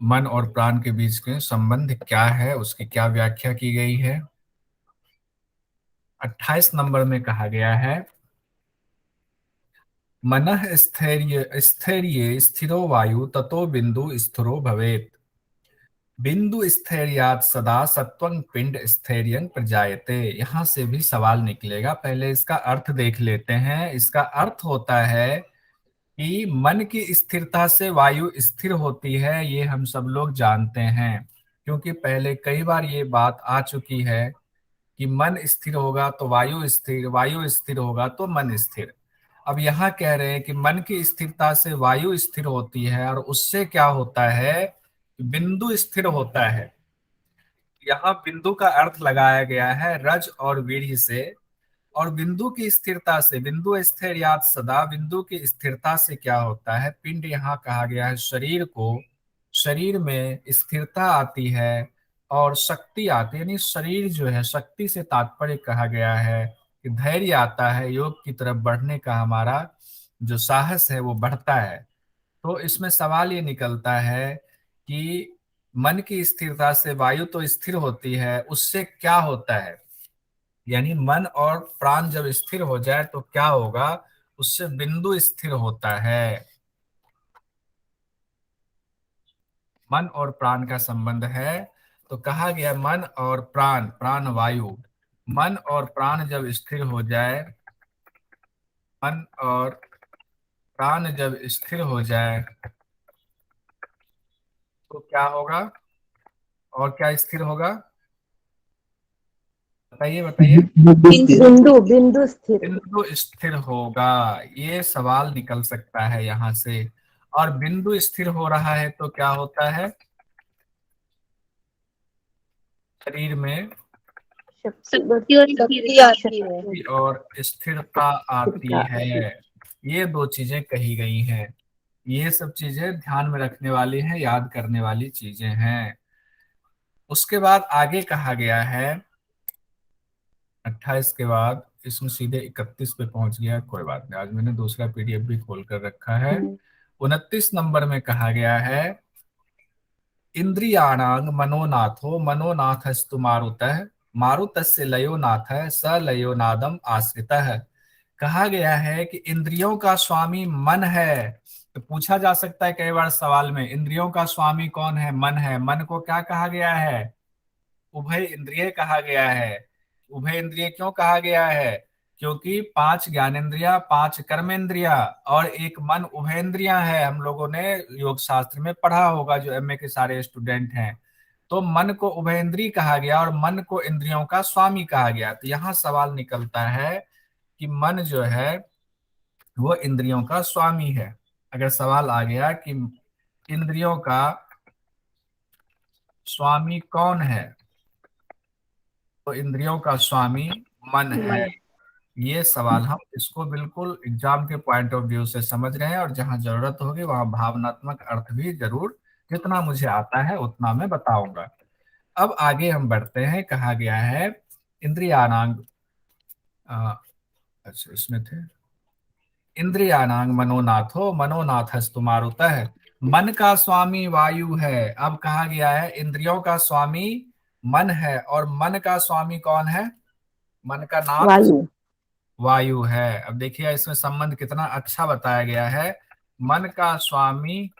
मन और प्राण के बीच के संबंध क्या है, उसकी क्या व्याख्या की गई है। 28 नंबर में कहा गया है, मनः स्थैर्य स्थैर्ये स्थिरो वायु ततो बिंदु स्थिरो भवेत्। बिंदु स्थैर्यात् सदा सत्वं पिंड स्थैर्यं प्रजायते। यहाँ से भी सवाल निकलेगा, पहले इसका अर्थ देख लेते हैं। इसका अर्थ होता है कि मन की स्थिरता से वायु स्थिर होती है, ये हम सब लोग जानते हैं, क्योंकि पहले कई बार ये बात आ चुकी है कि मन स्थिर होगा तो वायु स्थिर, वायु स्थिर होगा तो मन स्थिर। अब यहाँ कह रहे हैं कि मन की स्थिरता से वायु स्थिर होती है, और उससे क्या होता है, बिंदु स्थिर होता है। यहाँ बिंदु का अर्थ लगाया गया है रज और वीर्य से। और बिंदु की स्थिरता से, बिंदु स्थिर याद सदा, बिंदु की स्थिरता से क्या होता है, पिंड यहाँ कहा गया है शरीर को, शरीर में स्थिरता आती है और शक्ति आती है। यानी शरीर जो है, शक्ति से तात्पर्य कहा गया है कि धैर्य आता है, योग की तरफ बढ़ने का हमारा जो साहस है वो बढ़ता है। तो इसमें सवाल ये निकलता है कि मन की स्थिरता से वायु तो स्थिर होती है, उससे क्या होता है, यानी मन और प्राण जब स्थिर हो जाए तो क्या होगा, उससे बिंदु स्थिर होता है। मन और प्राण का संबंध है, तो कहा गया मन और प्राण, प्राण वायु, मन और प्राण जब स्थिर हो जाए, मन और प्राण जब स्थिर हो जाए तो क्या होगा, और क्या स्थिर होगा, बताइए बताइए। बिंदु बिंदु स्थिर। बिंदु स्थिर होगा, ये सवाल निकल सकता है यहाँ से। और बिंदु स्थिर हो रहा है तो क्या होता है, शरीर में शक्ति शक्ति आती है। शक्ति और स्थिरता आती है। ये दो चीजें कही गई हैं, ये सब चीजें ध्यान में रखने वाली हैं, याद करने वाली चीजें हैं। उसके बाद आगे कहा गया है, 28 के बाद इसमें सीधे 31 पे पहुंच गया, कोई बात नहीं, आज मैंने दूसरा पीडीएफ भी खोल कर रखा है। 29 नंबर में कहा गया है, इंद्रियाणांग मनोनाथो मनोनाथस्तु मारुतः, मारुतस्य लयो नाथः स लयो नादम आश्रितः। कहा गया है कि इंद्रियों का स्वामी मन है। तो पूछा जा सकता है कई बार सवाल में, इंद्रियों का स्वामी कौन है, मन है। मन को क्या कहा गया है, उभय इंद्रिय कहा गया है। उभय इंद्रिय क्यों कहा गया है, क्योंकि 5 ज्ञानेंद्रिया, 5 कर्मेंद्रिया और एक मन, उभयेंद्रियां है। हम लोगों ने योग शास्त्र में पढ़ा होगा, जो एमए के सारे स्टूडेंट हैं। तो मन को उभयेंद्रिय कहा गया और मन को इंद्रियों का स्वामी कहा गया। तो यहाँ सवाल निकलता है कि मन जो है वो इंद्रियों का स्वामी है। अगर सवाल आ गया कि इंद्रियों का स्वामी कौन है, तो इंद्रियों का स्वामी मन है। ये सवाल हम इसको बिल्कुल एग्जाम के पॉइंट ऑफ व्यू से समझ रहे हैं, और जहां जरूरत होगी वहां भावनात्मक अर्थ भी जरूर, जितना मुझे आता है उतना मैं बताऊंगा। अब आगे हम बढ़ते हैं, कहा गया है इंद्रियाणांग, अच्छा इसमें थे, इंद्रियाणांग मनोनाथो मनोनाथस्तु मारुतः। मन का स्वामी वायु है। अब कहा गया है इंद्रियों का स्वामी मन है, और मन का स्वामी कौन है, मन का नाथ वायु। वायु है। अब देखिए इसमें संबंध कितना अच्छा बताया गया है, मन का स्वामी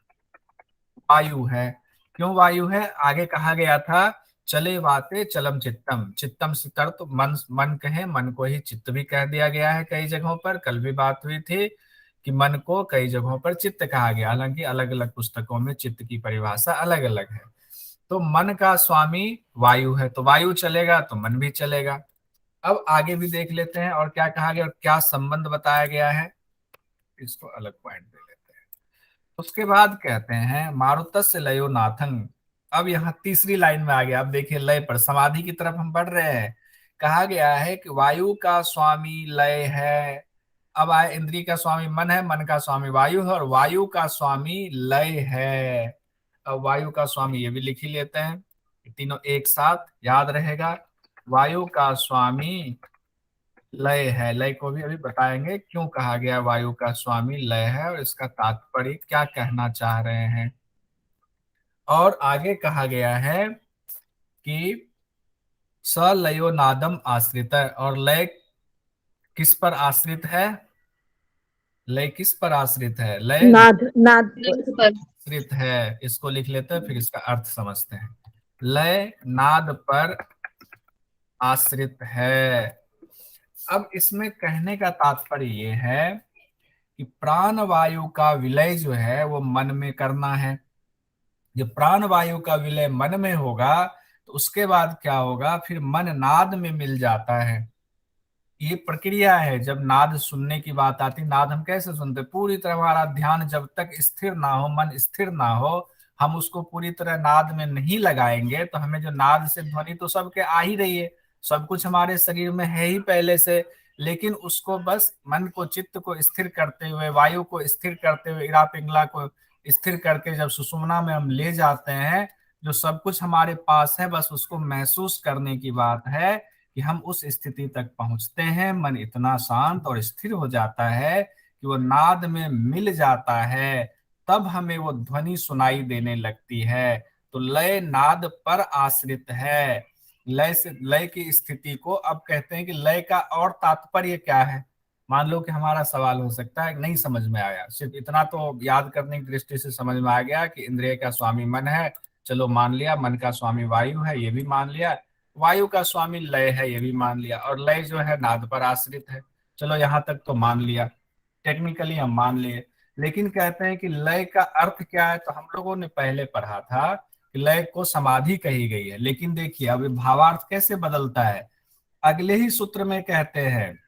वायु है। क्यों वायु है, आगे कहा गया था, चले वाते चलम चित्तम, चित्तम से कर तो मन, मन कहे, मन को ही चित्त भी कह दिया गया है कई जगहों पर। कल भी बात हुई थी कि मन को कई जगहों पर चित्त कहा गया, हालांकि अलग अलग पुस्तकों में चित्त की परिभाषा अलग अलग है। तो मन का स्वामी वायु है, तो वायु चलेगा तो मन भी चलेगा। अब आगे भी देख लेते हैं और क्या कहा गया और क्या संबंध बताया गया है, इसको अलग पॉइंट दे लेते हैं। उसके बाद कहते हैं मारुतस्य लयो नाथंग। अब यहाँ तीसरी लाइन में आ गया, अब देखिए लय पर, समाधि की तरफ हम बढ़ रहे हैं। कहा गया है कि वायु का स्वामी लय है। अब आए, इंद्रिय का स्वामी मन है, मन का स्वामी वायु है, और वायु का स्वामी लय है। अब वायु का स्वामी ये भी लिख ही लेते हैं, तीनों एक साथ याद रहेगा। वायु का स्वामी लय है, लय को भी अभी बताएंगे क्यों कहा गया वायु का स्वामी लय है, और इसका तात्पर्य क्या कहना चाह रहे हैं। और आगे कहा गया है कि स लयो नादम आश्रित है, और लय किस पर आश्रित है? लय किस पर आश्रित है? लय नाद नाद पर। आश्रित है। इसको लिख लेते हैं, फिर इसका अर्थ समझते हैं। लय नाद पर आश्रित है। अब इसमें कहने का तात्पर्य ये है कि प्राण वायु का विलय जो है वो मन में करना है। जब प्राण वायु का विलय मन में होगा तो उसके बाद क्या होगा, फिर मन नाद में मिल जाता है। ये प्रक्रिया है। जब नाद सुनने की बात आती, नाद हम कैसे सुनते, पूरी तरह हमारा ध्यान जब तक स्थिर ना हो, मन स्थिर ना हो, हम उसको पूरी तरह नाद में नहीं लगाएंगे तो हमें जो नाद से ध्वनि तो सबके आ ही रही है, सब कुछ हमारे शरीर में है ही पहले से, लेकिन उसको बस मन को, चित्त को स्थिर करते हुए, वायु को स्थिर करते हुए, इरा पिंगला को स्थिर करके जब सुषुम्ना में हम ले जाते हैं, जो सब कुछ हमारे पास है, बस उसको महसूस करने की बात है कि हम उस स्थिति तक पहुंचते हैं। मन इतना शांत और स्थिर हो जाता है कि वो नाद में मिल जाता है, तब हमें वो ध्वनि सुनाई देने लगती है। तो लय नाद पर आश्रित है। लय से, लय की स्थिति को अब कहते हैं कि लय का और तात्पर्य क्या है। मान लो कि हमारा सवाल हो सकता है नहीं समझ में आया, सिर्फ इतना तो याद करने की दृष्टि से समझ में आ गया कि इंद्रिय का स्वामी मन है, चलो मान लिया। मन का स्वामी वायु है, ये भी मान लिया। वायु का स्वामी लय है, ये भी मान लिया। और लय जो है नाद पर आश्रित है, चलो यहां तक तो मान लिया, टेक्निकली हम मान लिए। लेकिन कहते हैं कि लय का अर्थ क्या है, तो हम लोगों ने पहले पढ़ा था कि लय को समाधि कही गई है। लेकिन देखिए अब ये भावार्थ कैसे बदलता है, अगले ही सूत्र में कहते हैं,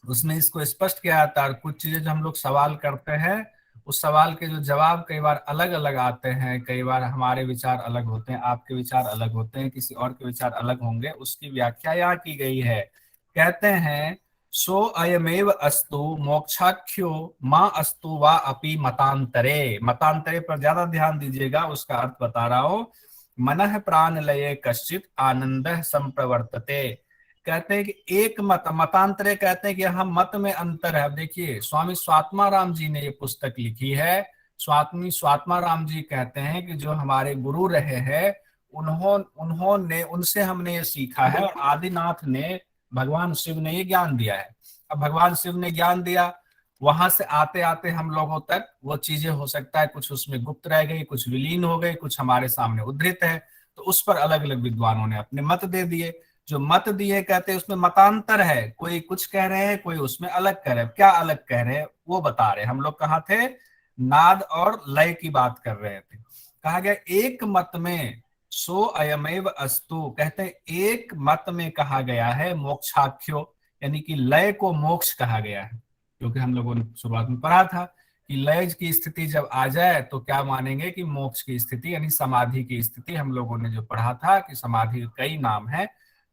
उसमें इसको स्पष्ट किया जाता है। और कुछ चीजें जो हम लोग सवाल करते हैं, उस सवाल के जो जवाब कई बार अलग अलग आते हैं, कई बार हमारे विचार अलग होते हैं, आपके विचार अलग होते हैं, किसी और के विचार अलग होंगे, उसकी व्याख्या यहाँ की गई है। कहते हैं सो अयमेव अस्तु मोक्षाख्यो माँ अस्तु वा अपि मतांतरे। मतांतरे पर ज्यादा ध्यान दीजिएगा, उसका अर्थ बता रहा हूं। मनः प्राण लये कश्चित आनंद संप्रवर्तते। कहते हैं कि एक मत, मतांतरे कहते हैं कि यहाँ मत में अंतर है। अब देखिए स्वामी स्वात्मा राम जी ने ये पुस्तक लिखी है। स्वामी स्वात्मा राम जी कहते हैं कि जो हमारे गुरु रहे हैं, उन्होंने, उनसे हमने ये सीखा है, और आदिनाथ ने, भगवान शिव ने ये ज्ञान दिया है। अब भगवान शिव ने ज्ञान दिया, वहां से आते आते हम लोगों तक वो चीजें हो सकता है कुछ उसमें गुप्त रह गई, कुछ विलीन हो गई, कुछ हमारे सामने उद्धृत है, तो उस पर अलग अलग विद्वानों ने अपने मत दे दिए। जो मत दिए कहते हैं उसमें मतांतर है, कोई कुछ कह रहे हैं, कोई उसमें अलग कह रहे हैं। क्या अलग कह रहे हैं वो बता रहे हैं। हम लोग कहाँ थे, नाद और लय की बात कर रहे थे। कहा गया एक मत में सो अयमेव अस्तु, कहते हैं एक मत में कहा गया है मोक्षाख्यो, यानी कि लय को मोक्ष कहा गया है। क्योंकि हम लोगों ने शुरुआत में पढ़ा था कि लय की स्थिति जब आ जाए तो क्या मानेंगे कि मोक्ष की स्थिति यानी समाधि की स्थिति। हम लोगों ने जो पढ़ा था कि समाधि के कई नाम है,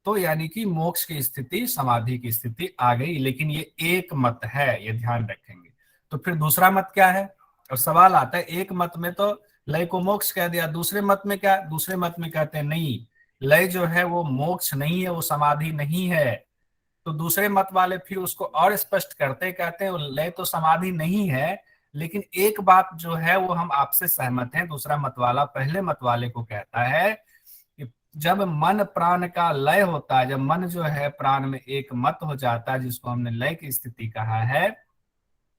तो यानी कि मोक्ष की स्थिति, समाधि की स्थिति आ गई। लेकिन ये एक मत है, ये ध्यान रखेंगे। तो फिर दूसरा मत क्या है, और सवाल आता है एक मत में तो लय को मोक्ष कह दिया, दूसरे मत में क्या, दूसरे मत में कहते हैं नहीं, लय जो है वो मोक्ष नहीं है, वो समाधि नहीं है। तो दूसरे मत वाले फिर उसको और स्पष्ट करते, कहते हैं लय तो समाधि नहीं है, लेकिन एक बात जो है वो हम आपसे सहमत हैं। दूसरा मत वाला पहले मत वाले को कहता है कि जब मन प्राण का लय होता है, जब मन जो है प्राण में एक मत हो जाता है, जिसको हमने लय की स्थिति कहा है,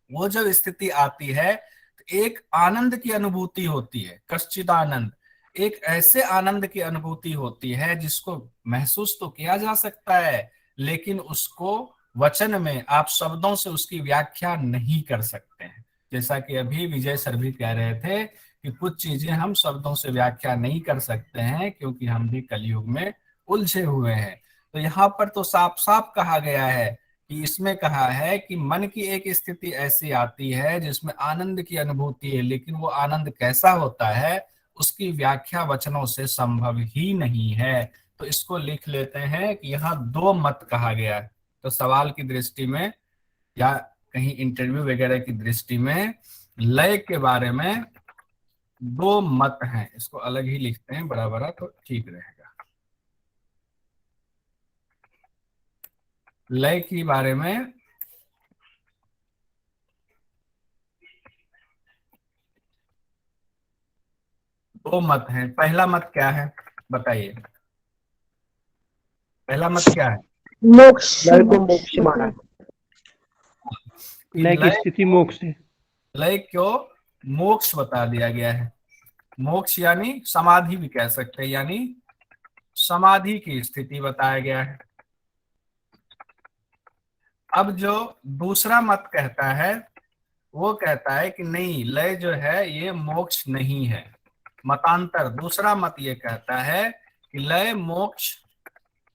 वो जब स्थिति आती है तो एक आनंद की अनुभूति होती है, कश्चित आनंद। एक ऐसे आनंद की अनुभूति होती है जिसको महसूस तो किया जा सकता है, लेकिन उसको वचन में, आप शब्दों से उसकी व्याख्या नहीं कर सकते हैं। जैसा कि अभी विजय सर भी कह रहे थे कि कुछ चीजें हम शब्दों से व्याख्या नहीं कर सकते हैं, क्योंकि हम भी कलयुग में उलझे हुए हैं। तो यहाँ पर तो साफ साफ कहा गया है कि इसमें कहा है कि मन की एक स्थिति ऐसी आती है जिसमें आनंद की अनुभूति है, लेकिन वो आनंद कैसा होता है उसकी व्याख्या वचनों से संभव ही नहीं है। तो इसको लिख लेते हैं कि यहाँ दो मत कहा गया है। तो सवाल की दृष्टि में या कहीं इंटरव्यू वगैरह की दृष्टि में लय के बारे में दो मत हैं। इसको अलग ही लिखते हैं बड़ा बड़ा, तो ठीक रहेगा। लय के बारे में दो मत हैं। पहला मत क्या है बताइए, पहला मत क्या है? मोक्ष। लय को मोक्ष माना है। कि लय की लय स्थिति मोक्ष है। लय क्यों मोक्ष बता दिया गया है। मोक्ष यानी समाधि भी कह सकते हैं, यानी समाधि की स्थिति बताया गया है। अब जो दूसरा मत कहता है वो कहता है कि नहीं, लय जो है ये मोक्ष नहीं है। मतांतर दूसरा मत ये कहता है कि लय मोक्ष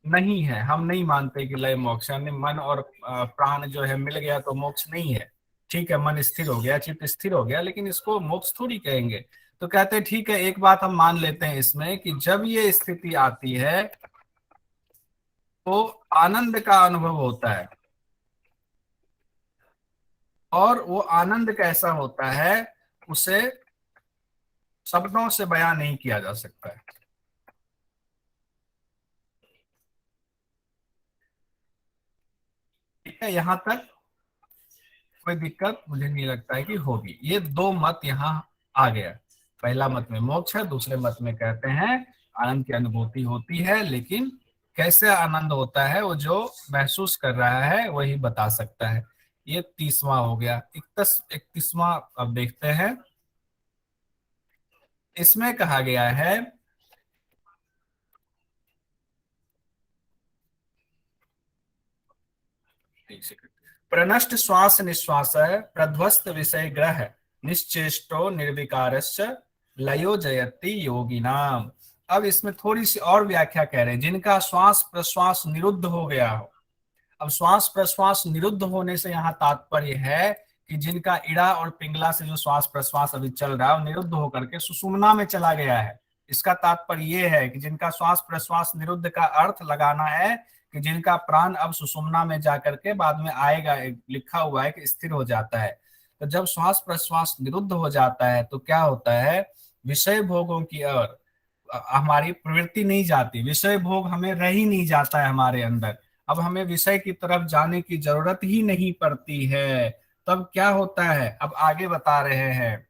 नहीं है। हम नहीं मानते कि लय मोक्ष, यानी मन और प्राण जो है मिल गया तो मोक्ष नहीं है। ठीक है, मन स्थिर हो गया, चित्त स्थिर हो गया, लेकिन इसको मोक्ष थोड़ी कहेंगे। तो कहते हैं ठीक है, एक बात हम मान लेते हैं इसमें कि जब ये स्थिति आती है तो आनंद का अनुभव होता है, और वो आनंद कैसा होता है उसे शब्दों से बयां नहीं किया जा सकता है। ठीक है, यहां तक कोई दिक्कत मुझे नहीं लगता है कि होगी। ये दो मत यहाँ आ गया। पहला मत में मोक्ष है, दूसरे मत में कहते हैं आनंद की अनुभूति होती है, लेकिन कैसे आनंद होता है वो जो महसूस कर रहा है वही बता सकता है। ये 30वां हो गया। 31वां अब देखते हैं। इसमें कहा गया है प्रनष्ट श्वास निश्वास प्रध्वस्त विषय ग्रह निश्चेष्टो निर्विकारश्च लयो जयति योगिनाम। अब इसमें थोड़ी सी और व्याख्या कह रहे हैं, जिनका श्वास प्रश्वास निरुद्ध हो गया हो। अब श्वास प्रश्वास निरुद्ध होने से यहाँ तात्पर्य है कि जिनका इड़ा और पिंगला से जो श्वास प्रश्वास अभी चल रहा है वो निरुद्ध होकर के सुषुम्ना में चला गया है। इसका तात्पर्य ये है कि जिनका श्वास प्रश्वास निरुद्ध का अर्थ लगाना है कि जिनका प्राण अब सुषुम्ना में जाकर के बाद में आएगा, लिखा हुआ है कि स्थिर हो जाता है। तो जब श्वास प्रश्वास निरुद्ध हो जाता है तो क्या होता है, विषय भोगों की ओर हमारी प्रवृत्ति नहीं जाती, विषय भोग हमें रह ही नहीं जाता है हमारे अंदर। अब हमें विषय की तरफ जाने की जरूरत ही नहीं पड़ती है। तब क्या होता है, अब आगे बता रहे हैं।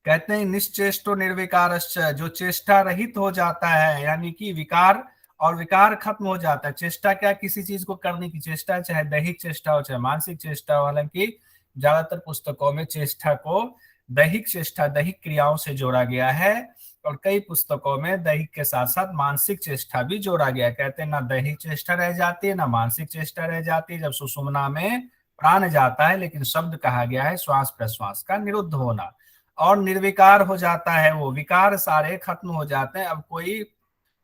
कहते हैं निश्चेष्टो निर्विकारश्च, जो चेष्टा रहित हो जाता है, यानी कि विकार और विकार खत्म हो जाता है। चेष्टा क्या, किसी चीज को करने की चेष्टा, चाहे दैहिक चेष्टा हो चाहे मानसिक चेष्टा हो। हालांकि ज्यादातर पुस्तकों में चेष्टा को दैहिक चेष्टा, दैहिक क्रियाओं से जोड़ा गया है, और कई पुस्तकों में दैहिक के साथ साथ मानसिक चेष्टा भी जोड़ा गया है। कहते हैं ना दैहिक चेष्टा रह जाती है ना मानसिक चेष्टा रह जाती है जब सुषुम्ना में प्राण जाता है, लेकिन शब्द कहा गया है श्वास प्रश्वास का निरुद्ध होना। और निर्विकार हो जाता है, वो विकार सारे खत्म हो जाते हैं, अब कोई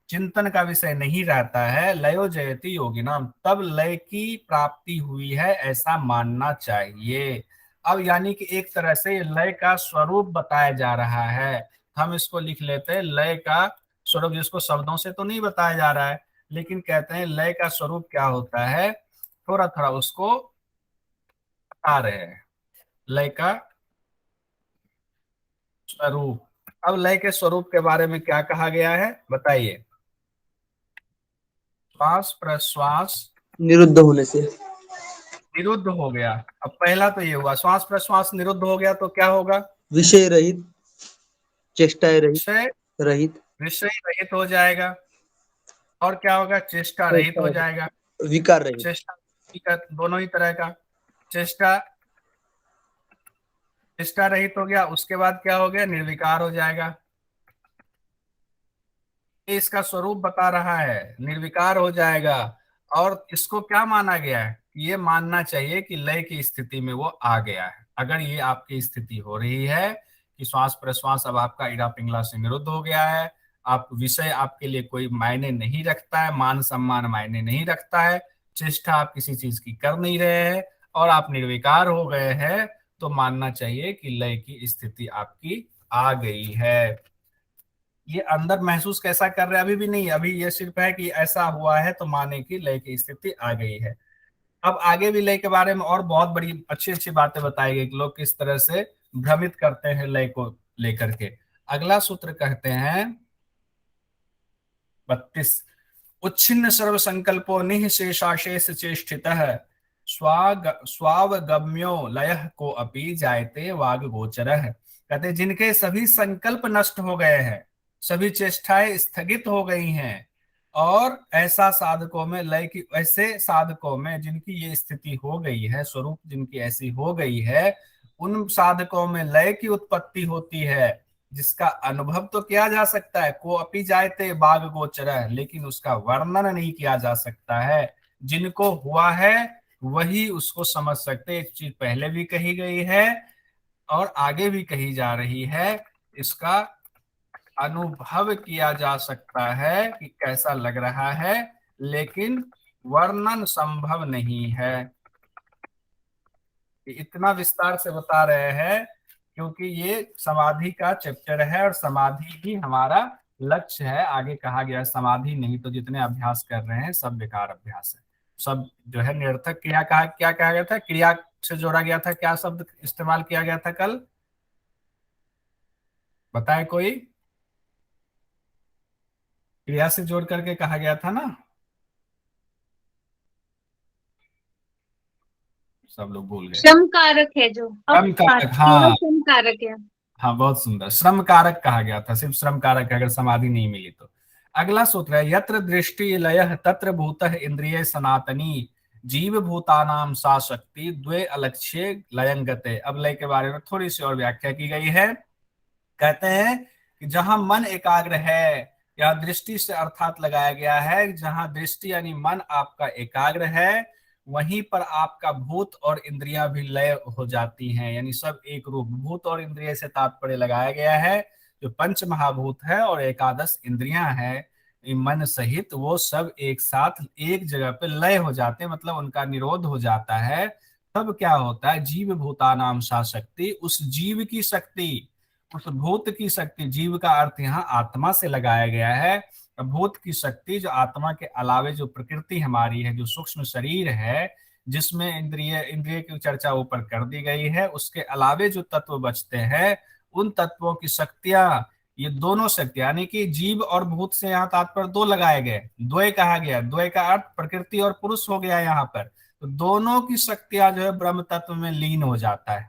चिंतन का विषय नहीं रहता है। लयो जयति योगिनाम, तब लय की प्राप्ति हुई है ऐसा मानना चाहिए। अब यानी कि एक तरह से लय का स्वरूप बताया जा रहा है। हम इसको लिख लेते हैं लय का स्वरूप, जिसको शब्दों से तो नहीं बताया जा रहा है, लेकिन कहते हैं लय का स्वरूप क्या होता है, थोड़ा थोड़ा उसको बता रहे हैं। लय का स्वरूप, अब लय के स्वरूप के बारे में क्या कहा गया है बताइए। श्वास प्रश्वास निरुद्ध होने से। निरुद्ध हो गया। अब पहला तो ये हुआ, श्वास प्रश्वास निरुद्ध हो गया तो क्या होगा, विषय रहित, चेष्टाएं रहित, विषय रहित, विषय रहित हो जाएगा। और क्या होगा, चेष्टा रहित हो जाएगा। विकार रहित। चेष्टा दोनों ही तरह का, चेष्टा चेष्टा रहित हो गया। उसके बाद क्या हो गया, निर्विकार हो जाएगा। ये इसका स्वरूप बता रहा है, निर्विकार हो जाएगा। और इसको क्या माना गया है, ये मानना चाहिए कि लय की स्थिति में वो आ गया है। अगर ये आपकी स्थिति हो रही है कि श्वास प्रश्वास अब आपका इड़ा पिंगला से निरुद्ध हो गया है, आप विषय आपके लिए कोई मायने नहीं रखता है, मान सम्मान मायने नहीं रखता है, चेष्टा आप किसी चीज की कर नहीं रहे हैं, और आप निर्विकार हो गए हैं, तो मानना चाहिए कि लय की स्थिति आपकी आ गई है। ये अंदर महसूस कैसा कर रहे हैं अभी भी नहीं, अभी ये सिर्फ है कि ऐसा हुआ है तो माने की लय की स्थिति आ गई है। अब आगे भी लय के बारे में और बहुत बड़ी अच्छी अच्छी बातें बताई गई कि लोग किस तरह से भ्रमित करते हैं लय को लेकर के। अगला सूत्र कहते हैं 32, उच्छिन्न सर्व संकल्पो निःशेषाशेष चेष्टितः स्वावगम्यो लय को अपि जायते वाग गोचरः। कहते हैं जिनके सभी संकल्प नष्ट हो गए हैं, सभी चेष्टाएं स्थगित हो गई हैं, और ऐसा साधकों में लय की, ऐसे साधकों में जिनकी ये स्थिति हो गई है, स्वरूप जिनकी ऐसी हो गई है, उन साधकों में लय की उत्पत्ति होती है, जिसका अनुभव तो किया जा सकता है, को अपि जायते बाग गोचर, लेकिन उसका वर्णन नहीं किया जा सकता है। जिनको हुआ है वही उसको समझ सकते। एक चीज पहले भी कही गई है और आगे भी कही जा रही है, इसका अनुभव किया जा सकता है कि कैसा लग रहा है, लेकिन वर्णन संभव नहीं है। इतना विस्तार से बता रहे हैं क्योंकि ये समाधि का चैप्टर है और समाधि ही हमारा लक्ष्य है। आगे कहा गया समाधि नहीं तो जितने अभ्यास कर रहे हैं सब बेकार अभ्यास है, सब जो है निरर्थक। क्रिया कहा, क्या कहा गया था, क्रिया से जोड़ा गया था, क्या शब्द इस्तेमाल किया गया था कल, बताए कोई? क्रिया से जोड़ करके कहा गया था ना, सब लोग भूल गए। श्रम कारक है जो, श्रम कारक, हाँ श्रम कारक है। हाँ, बहुत सुंदर, श्रम कारक कहा गया था, सिर्फ श्रम कारक है अगर समाधि नहीं मिली तो। अगला सूत्र है यत्र दृष्टि लयः तत्र भूतः इंद्रिय सनातनी जीव भूतानाम सा शक्ति द्वे अलक्ष्ये लयंगते। अब लय के बारे में थोड़ी सी और व्याख्या की गई है। कहते हैं कि जहां मन एकाग्र है, या दृष्टि से अर्थात लगाया गया है, जहां दृष्टि यानी मन आपका एकाग्र है, वहीं पर आपका भूत और इंद्रियां भी लय हो जाती हैं, यानी सब एक रूप। भूत और इंद्रिय से तात्पर्य लगाया गया है जो पंच महाभूत है और एकादश इंद्रियां हैं मन सहित, वो सब एक साथ एक जगह पे लय हो जाते हैं, मतलब उनका निरोध हो जाता है। तब क्या होता है, जीव भूतानाम सा शक्ति, उस जीव की शक्ति, उस भूत की शक्ति, जीव का अर्थ यहाँ आत्मा से लगाया गया है। भूत की शक्ति जो आत्मा के अलावे जो प्रकृति हमारी है, जो सूक्ष्म शरीर है, जिसमें इंद्रिय इंद्रिय की चर्चा ऊपर कर दी गई है, उसके अलावे जो तत्व बचते हैं, उन तत्वों की शक्तियां, ये दोनों शक्तियां, यानी कि जीव और भूत से यहाँ तात्पर्य दो लगाए गए, द्वय कहा गया, द्वय का अर्थ प्रकृति और पुरुष हो गया यहाँ पर। तो दोनों की शक्तियां जो है ब्रह्म तत्व में लीन हो जाता है।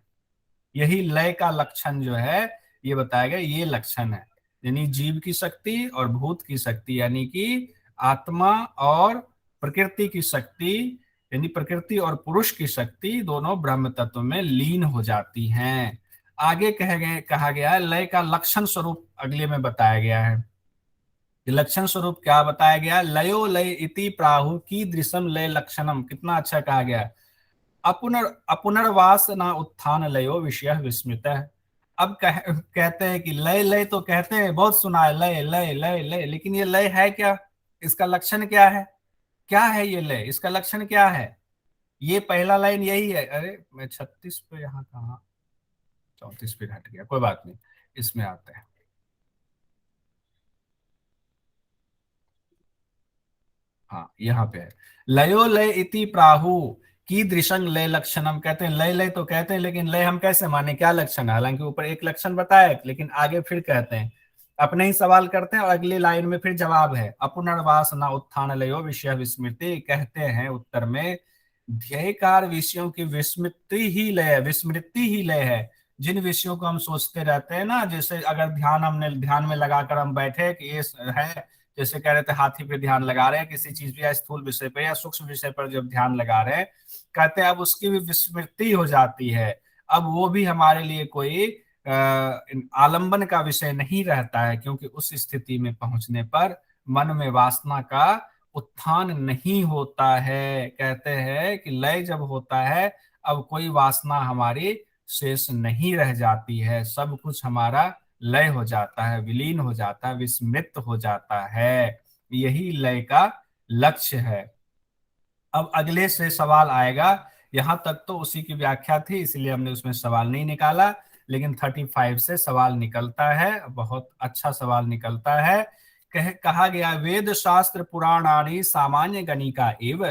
यही लय का लक्षण जो है ये बताया गया, ये लक्षण है, यानी जीव की शक्ति और भूत की शक्ति, यानी कि आत्मा और प्रकृति की शक्ति, यानी प्रकृति और पुरुष की शक्ति दोनों ब्रह्म तत्व में लीन हो जाती हैं। आगे कहा गया है लय का लक्षण स्वरूप अगले में बताया गया है। लक्षण स्वरूप क्या बताया गया, लयो लय इति प्राहु की दृशम लय लक्षणम, कितना अच्छा कहा गया। अपुनर्वास न उत्थान लयो विषय विस्मृत है। अब कहते हैं कि लय लय तो कहते हैं, बहुत सुना है लय लय लय लय, लेकिन ये लय है क्या, इसका लक्षण क्या है, क्या है ये लय, इसका लक्षण क्या है? ये पहला लाइन यही है। अरे मैं 36 पे, यहाँ कहा 34 पे घट गया, कोई बात नहीं, इसमें आते हैं। हाँ यहाँ पे है, लयो लय इति प्राहु की दृशंग लय लक्षणम। कहते हैं लय लय तो कहते हैं, लेकिन लय हम कैसे माने, क्या लक्षण है? हालांकि ऊपर एक लक्षण बताया, लेकिन आगे फिर कहते हैं, अपने ही सवाल करते हैं और अगली लाइन में फिर जवाब है। अपुनर्वास न उत्थान लयो विषय विस्मृति, कहते हैं उत्तर में ध्येयकार विषयों की विस्मृति ही लय है, विस्मृति ही लय है। जिन विषयों को हम सोचते रहते हैं ना, जैसे अगर हमने ध्यान में लगाकर हम बैठे कि ये है, जैसे कह रहे थे हाथी पे ध्यान लगा रहे हैं, किसी चीज या स्थूल विषय पर या सूक्ष्म विषय पर जब ध्यान लगा रहे हैं, कहते हैं अब उसकी भी विस्मृति हो जाती है। अब वो भी हमारे लिए कोई आलंबन का विषय नहीं रहता है, क्योंकि उस स्थिति में पहुंचने पर मन में वासना का उत्थान नहीं होता है। कहते हैं कि लय जब होता है, अब कोई वासना हमारी शेष नहीं रह जाती है, सब कुछ हमारा लय हो जाता है, विलीन हो जाता है, विस्मृत हो जाता है। यही लय का लक्ष्य है। अब अगले से सवाल आएगा, यहां तक तो उसी की व्याख्या थी इसलिए हमने उसमें सवाल नहीं निकाला, लेकिन 35 से सवाल निकलता है, बहुत अच्छा सवाल निकलता है। कहा गया वेद शास्त्र पुराणानि सामान्य गणिका एव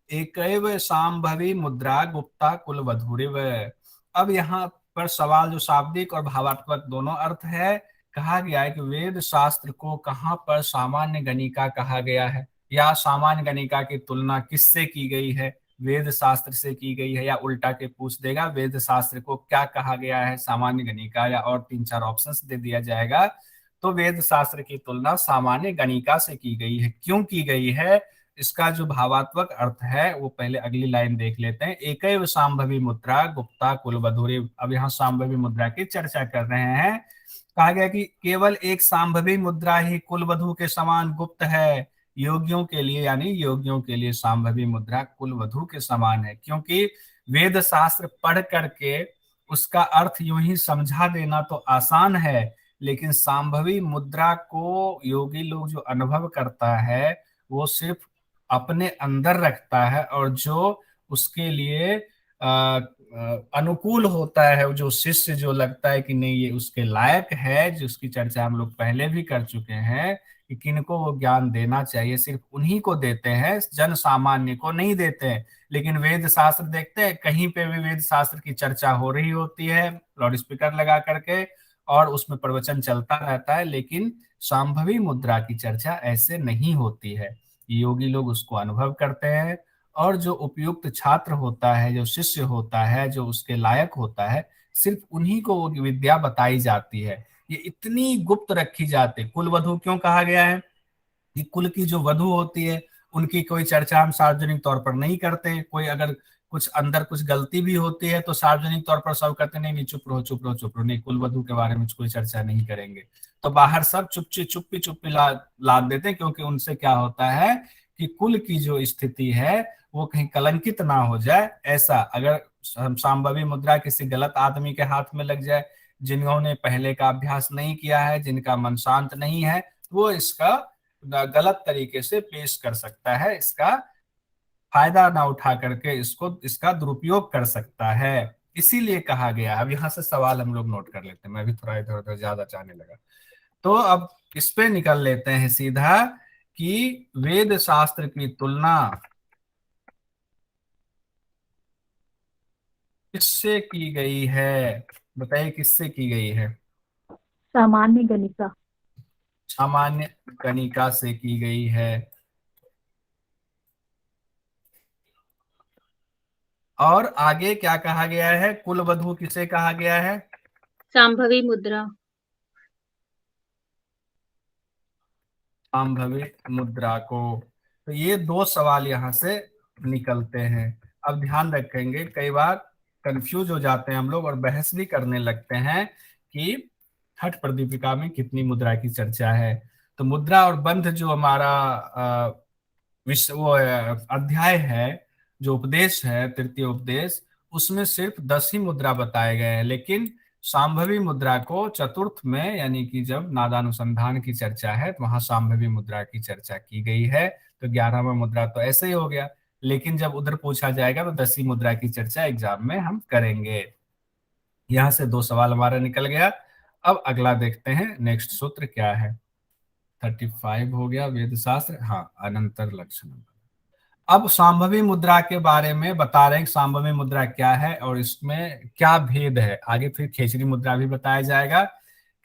एकैव सांभवी मुद्रा गुप्ता कुल वधुरिव। अब यहाँ पर सवाल जो शाब्दिक और भावात्मक दोनों अर्थ है, कहा गया है कि वेद शास्त्र को कहाँ पर सामान्य गणिका कहा गया है, या सामान्य गणिका की तुलना किससे की गई है? वेद शास्त्र से की गई है, या उल्टा के पूछ देगा वेद शास्त्र को क्या कहा गया है, सामान्य गणिका, या और तीन चार ऑप्शंस दे दिया जाएगा। तो वेद शास्त्र की तुलना सामान्य गणिका से की गई है। क्यों की गई है, इसका जो भावात्मक अर्थ है वो पहले अगली लाइन देख लेते हैं। एकैव सांभवी मुद्रा गुप्ता कुलवधुरी। अब यहाँ सांभवी मुद्रा की चर्चा कर रहे हैं। कहा गया कि केवल एक सांभवी मुद्रा ही कुलवधु के समान गुप्त है योगियों के लिए, यानी योगियों के लिए सांभवी मुद्रा कुलवधु के समान है। क्योंकि वेद शास्त्र पढ़ करके उसका अर्थ यूं ही समझा देना तो आसान है, लेकिन सांभवी मुद्रा को योगी लोग जो अनुभव करता है वो सिर्फ अपने अंदर रखता है, और जो उसके लिए अनुकूल होता है, जो शिष्य जो लगता है कि नहीं ये उसके लायक है, जिसकी चर्चा हम लोग पहले भी कर चुके हैं कि किनको वो ज्ञान देना चाहिए, सिर्फ उन्हीं को देते हैं, जन सामान्य को नहीं देते हैं। लेकिन वेद शास्त्र देखते हैं, कहीं पे भी वेद शास्त्र की चर्चा हो रही होती है लाउड स्पीकर लगा करके, और उसमें प्रवचन चलता रहता है, लेकिन सांभवी मुद्रा की चर्चा ऐसे नहीं होती है। योगी लोग उसको अनुभव करते हैं, और जो उपयुक्त छात्र होता है, जो शिष्य होता है, जो उसके लायक होता है, सिर्फ उन्हीं को वो विद्या बताई जाती है। ये इतनी गुप्त रखी जाती। कुलवधु क्यों कहा गया है कि कुल की जो वधु होती है उनकी कोई चर्चा हम सार्वजनिक तौर पर नहीं करते। कोई अगर कुछ अंदर कुछ गलती भी होती है तो सार्वजनिक तौर पर सब कहते नहीं नहीं चुप रहो चुप रहो चुप रहो, नहीं कुल वधु के बारे में कोई चर्चा नहीं करेंगे। तो बाहर सब चुप्पी चुप्पी लाद देते हैं, क्योंकि उनसे क्या होता है कि कुल की जो स्थिति है वो कहीं कलंकित ना हो जाए। ऐसा अगर सांभवी मुद्रा किसी गलत आदमी के हाथ में लग जाए, जिन्होंने पहले का अभ्यास नहीं किया है, जिनका मन शांत नहीं है, वो इसका गलत तरीके से पेश कर सकता है, इसका फायदा ना उठा करके इसको इसका दुरुपयोग कर सकता है। इसीलिए कहा गया। अब यहाँ से सवाल हम लोग नोट कर लेते हैं, मैं भी थोड़ा इधर उधर ज्यादा जाने लगा। तो अब इस पे निकल लेते हैं सीधा कि वेद शास्त्र की तुलना किससे की गई है, बताइए किससे की गई है। सामान्य गणिका। सामान्य गणिका से की गई है। और आगे क्या कहा गया है, कुलवधु किसे कहा गया है, सांभवी मुद्रा। सांभवी मुद्रा को। तो ये दो सवाल यहाँ से निकलते हैं। अब ध्यान रखेंगे, कई बार कंफ्यूज हो जाते हैं हम लोग और बहस भी करने लगते हैं कि छठ प्रदीपिका में कितनी मुद्रा की चर्चा है। तो मुद्रा और बंध जो हमारा विश्व वो अध्याय है, जो उपदेश है तृतीय उपदेश, उसमें सिर्फ 10 ही मुद्रा बताए गए हैं। लेकिन सांभवी मुद्रा को चतुर्थ में, यानी कि जब नादानुसंधान की चर्चा है तो वहां सांभवी मुद्रा की चर्चा की गई है। तो 11वां मुद्रा तो ऐसे ही हो गया, लेकिन जब उधर पूछा जाएगा तो 10वीं मुद्रा की चर्चा एग्जाम में हम करेंगे। यहां से दो सवाल हमारा निकल गया। अब अगला देखते हैं, नेक्स्ट सूत्र क्या है। 35 हो गया वेद शास्त्र, हाँ अनंतर लक्षण। अब सांभवी मुद्रा के बारे में बता रहे हैं, सांभवी मुद्रा क्या है और इसमें क्या भेद है। आगे फिर खेचरी मुद्रा भी बताया जाएगा।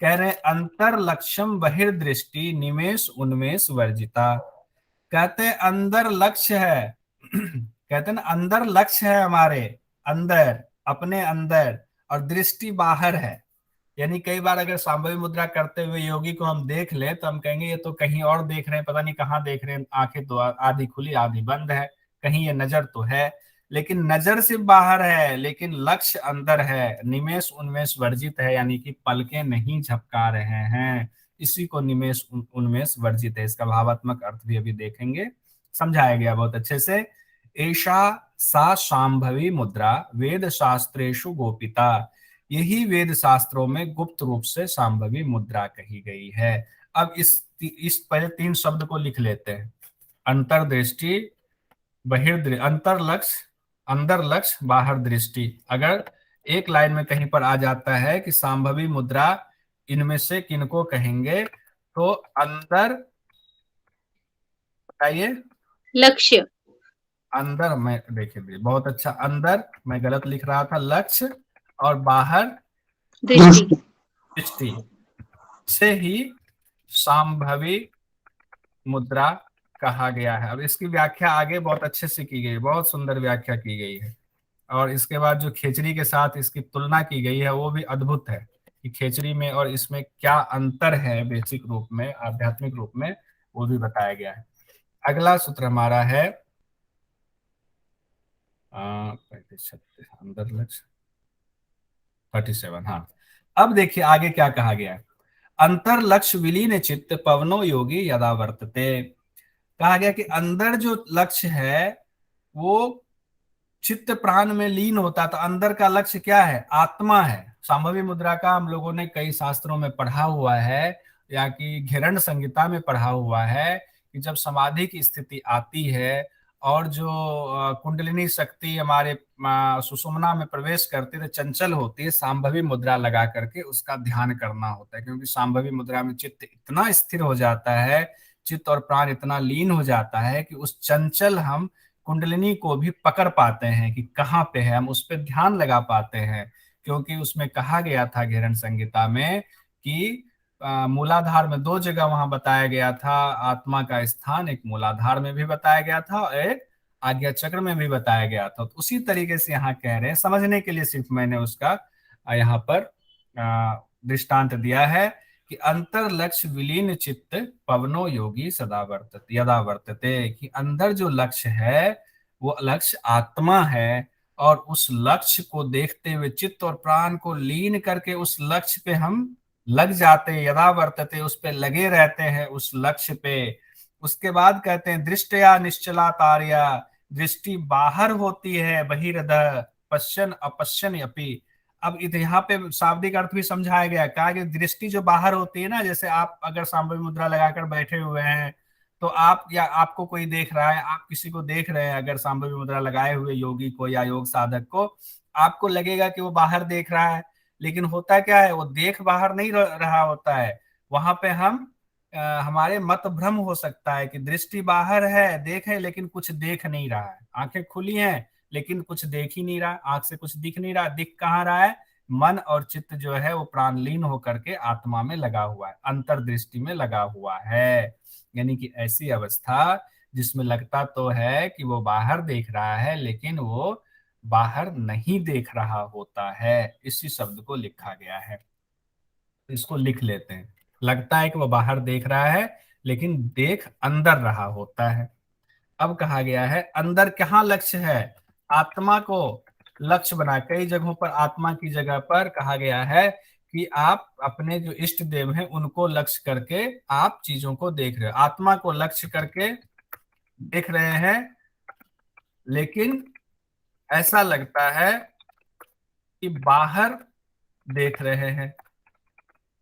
कह रहे अंतर लक्ष्यम बहिर्दृष्टि निमेष उन्मेष वर्जिता। कहते हैं अंदर लक्ष्य है कहते हैं ना अंदर लक्ष्य है, हमारे अंदर, अपने अंदर, और दृष्टि बाहर है। यानी कई बार अगर सांभवी मुद्रा करते हुए योगी को हम देख ले तो हम कहेंगे ये तो कहीं और देख रहे हैं, पता नहीं कहाँ देख रहे हैं, आंखें तो आधी खुली आधी बंद है, कहीं ये नजर तो है। लेकिन नजर सिर्फ बाहर है, लेकिन लक्ष्य अंदर है। निमेष उन्मेष वर्जित है, यानी कि पलकें नहीं झपका रहे हैं, इसी को निमेष उन्मेष वर्जित है। इसका भावात्मक अर्थ भी अभी देखेंगे, समझाया गया बहुत अच्छे से। ऐसा सा सांभवी मुद्रा वेद शास्त्रेषु गोपिता। यही वेद शास्त्रों में गुप्त रूप से सांभवी मुद्रा कही गई है। अब इस पहले तीन शब्द को लिख लेते हैं। अंतर्दृष्टि, बहिर्दृष्टि, अंतर लक्ष्य, अंदर लक्ष्य, बाहर दृष्टि। अगर एक लाइन में कहीं पर आ जाता है कि सांभवी मुद्रा इनमें से किनको कहेंगे, तो अंदर, बताइए, लक्ष्य। अंदर, मैं देखिए बहुत अच्छा, अंदर मैं गलत लिख रहा था, लक्ष्य, और बाहर दृष्टि। दृष्टि से ही सांभवी मुद्रा कहा गया है। अब इसकी व्याख्या आगे बहुत अच्छे से की गई है, बहुत सुंदर व्याख्या की गई है। और इसके बाद जो खेचरी के साथ इसकी तुलना की गई है वो भी अद्भुत है, कि खेचरी में और इसमें क्या अंतर है बेसिक रूप में, आध्यात्मिक रूप में, वो भी बताया गया है। अगला सूत्र हमारा है अंदर लक्ष्य 37। हाँ, अब देखिए आगे क्या कहा गया है। अंतर लक्ष्य विलीन चित्त पवनो योगी यदा वर्तते। कहा गया कि अंदर जो लक्ष्य है वो चित्त प्राण में लीन होता, तो अंदर का लक्ष्य क्या है? आत्मा है। संभवी मुद्रा का हम लोगों ने कई शास्त्रों में पढ़ा हुआ है, या कि घेरण संहिता में पढ़ा हुआ है, कि जब समाधि की स्थिति आती है और जो कुंडलिनी शक्ति हमारे सुषुम्ना में प्रवेश करती है, तो चंचल होती है, संभवी मुद्रा लगा करके उसका ध्यान करना होता है। क्योंकि संभवी मुद्रा में चित्त इतना स्थिर हो जाता है, चित्त और प्राण इतना लीन हो जाता है कि उस चंचल हम कुंडलिनी को भी पकड़ पाते हैं कि कहाँ पे है, हम उस पर ध्यान लगा पाते हैं। क्योंकि उसमें कहा गया था घेरण संहिता में कि मूलाधार में दो जगह वहां बताया गया था आत्मा का स्थान, एक मूलाधार में भी बताया गया था और एक आज्ञा चक्र में भी बताया गया था। तो उसी तरीके से यहाँ कह रहे हैं, समझने के लिए सिर्फ मैंने उसका यहाँ पर दृष्टांत दिया है कि अंतर लक्ष्य विलीन चित्त पवनो योगी सदा वर्तते यदा वर्तते, कि अंदर जो लक्ष्य है वो लक्ष्य आत्मा है, और उस लक्ष्य को देखते हुए चित्त और प्राण को लीन करके उस लक्ष्य पे हम लग जाते हैं, यदा वर्तते, उस पे लगे रहते हैं उस लक्ष्य पे। उसके बाद कहते हैं दृष्टया निश्चला तार्या, दृष्टि बाहर होती है बहिर्द पश्यन अपश्यन अपि। अब यहाँ पे शाब्दिक अर्थ भी समझाया गया है। कहा कि दृष्टि जो बाहर होती है ना, जैसे आप अगर सांभवी मुद्रा लगाकर बैठे हुए हैं तो आप, या आपको कोई देख रहा है, आप किसी को देख रहे हैं, अगर सांभवी मुद्रा लगाए हुए योगी को या योग साधक को, आपको लगेगा कि वो बाहर देख रहा है, लेकिन होता क्या है, वो देख बाहर नहीं रहा होता है। वहां पे हम हमारे मत भ्रम हो सकता है कि दृष्टि बाहर है, देखे, लेकिन कुछ देख नहीं रहा है। आंखें खुली हैं लेकिन कुछ देख ही नहीं रहा, आंख से कुछ दिख नहीं रहा। दिख कहाँ रहा है? मन और चित्त जो है वो प्राणलीन होकर के आत्मा में लगा हुआ है, अंतर्दृष्टि में लगा हुआ है। यानी कि ऐसी अवस्था जिसमें लगता तो है कि वो बाहर देख रहा है, लेकिन वो बाहर नहीं देख रहा होता है। इसी शब्द को लिखा गया है, इसको लिख लेते हैं। लगता है कि वो बाहर देख रहा है, लेकिन देख अंदर रहा होता है। अब कहा गया है अंदर कहाँ लक्ष्य है? आत्मा को लक्ष्य बना। कई जगहों पर आत्मा की जगह पर कहा गया है कि आप अपने जो इष्ट देव हैं उनको लक्ष्य करके आप चीजों को देख रहे हो, आत्मा को लक्ष्य करके देख रहे हैं, लेकिन ऐसा लगता है कि बाहर देख रहे हैं,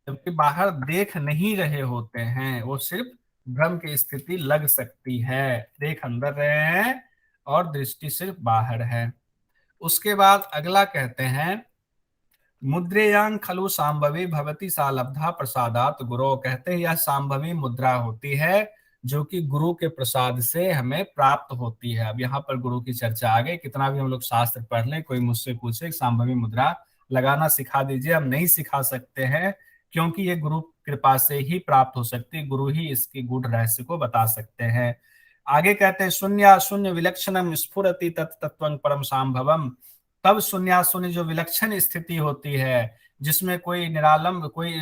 जबकि बाहर देख नहीं रहे होते हैं। वो सिर्फ भ्रम की स्थिति लग सकती है, देख अंदर रहे हैं और दृष्टि सिर्फ बाहर है। उसके बाद अगला कहते हैं मुद्रेयांग खलु सांभवी भवती सा लब्धा प्रसादात गुरु। कहते हैं यह सांभवी मुद्रा होती है जो कि गुरु के प्रसाद से हमें प्राप्त होती है। अब यहाँ पर गुरु की चर्चा आ गई। कितना भी हम लोग शास्त्र पढ़ लें, कोई मुझसे पूछे सांभवी मुद्रा लगाना सिखा दीजिए, हम नहीं सिखा सकते हैं, क्योंकि ये गुरु कृपा से ही प्राप्त हो सकती है। गुरु ही इसकी गूढ़ रहस्य को बता सकते हैं। आगे कहते हैं शून्य शून्य विलक्षणम स्फुरति तत्तत्वं परम सांभवम। तब शून्याशून्य जो विलक्षण स्थिति होती है, जिसमें कोई निरालंब, कोई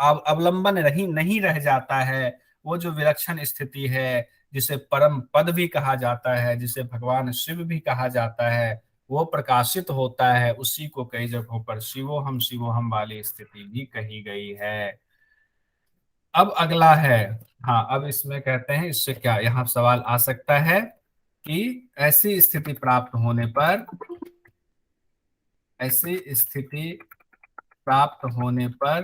अवलंबन नहीं रह जाता है, वो जो विलक्षण स्थिति है, जिसे परम पद भी कहा जाता है, जिसे भगवान शिव भी कहा जाता है, वो प्रकाशित होता है। उसी को कई जगहों पर शिवोहम वाली स्थिति भी कही गई है। अब अगला है, हाँ, अब इसमें कहते हैं इससे क्या यहाँ सवाल आ सकता है कि ऐसी स्थिति प्राप्त होने पर, ऐसी स्थिति प्राप्त होने पर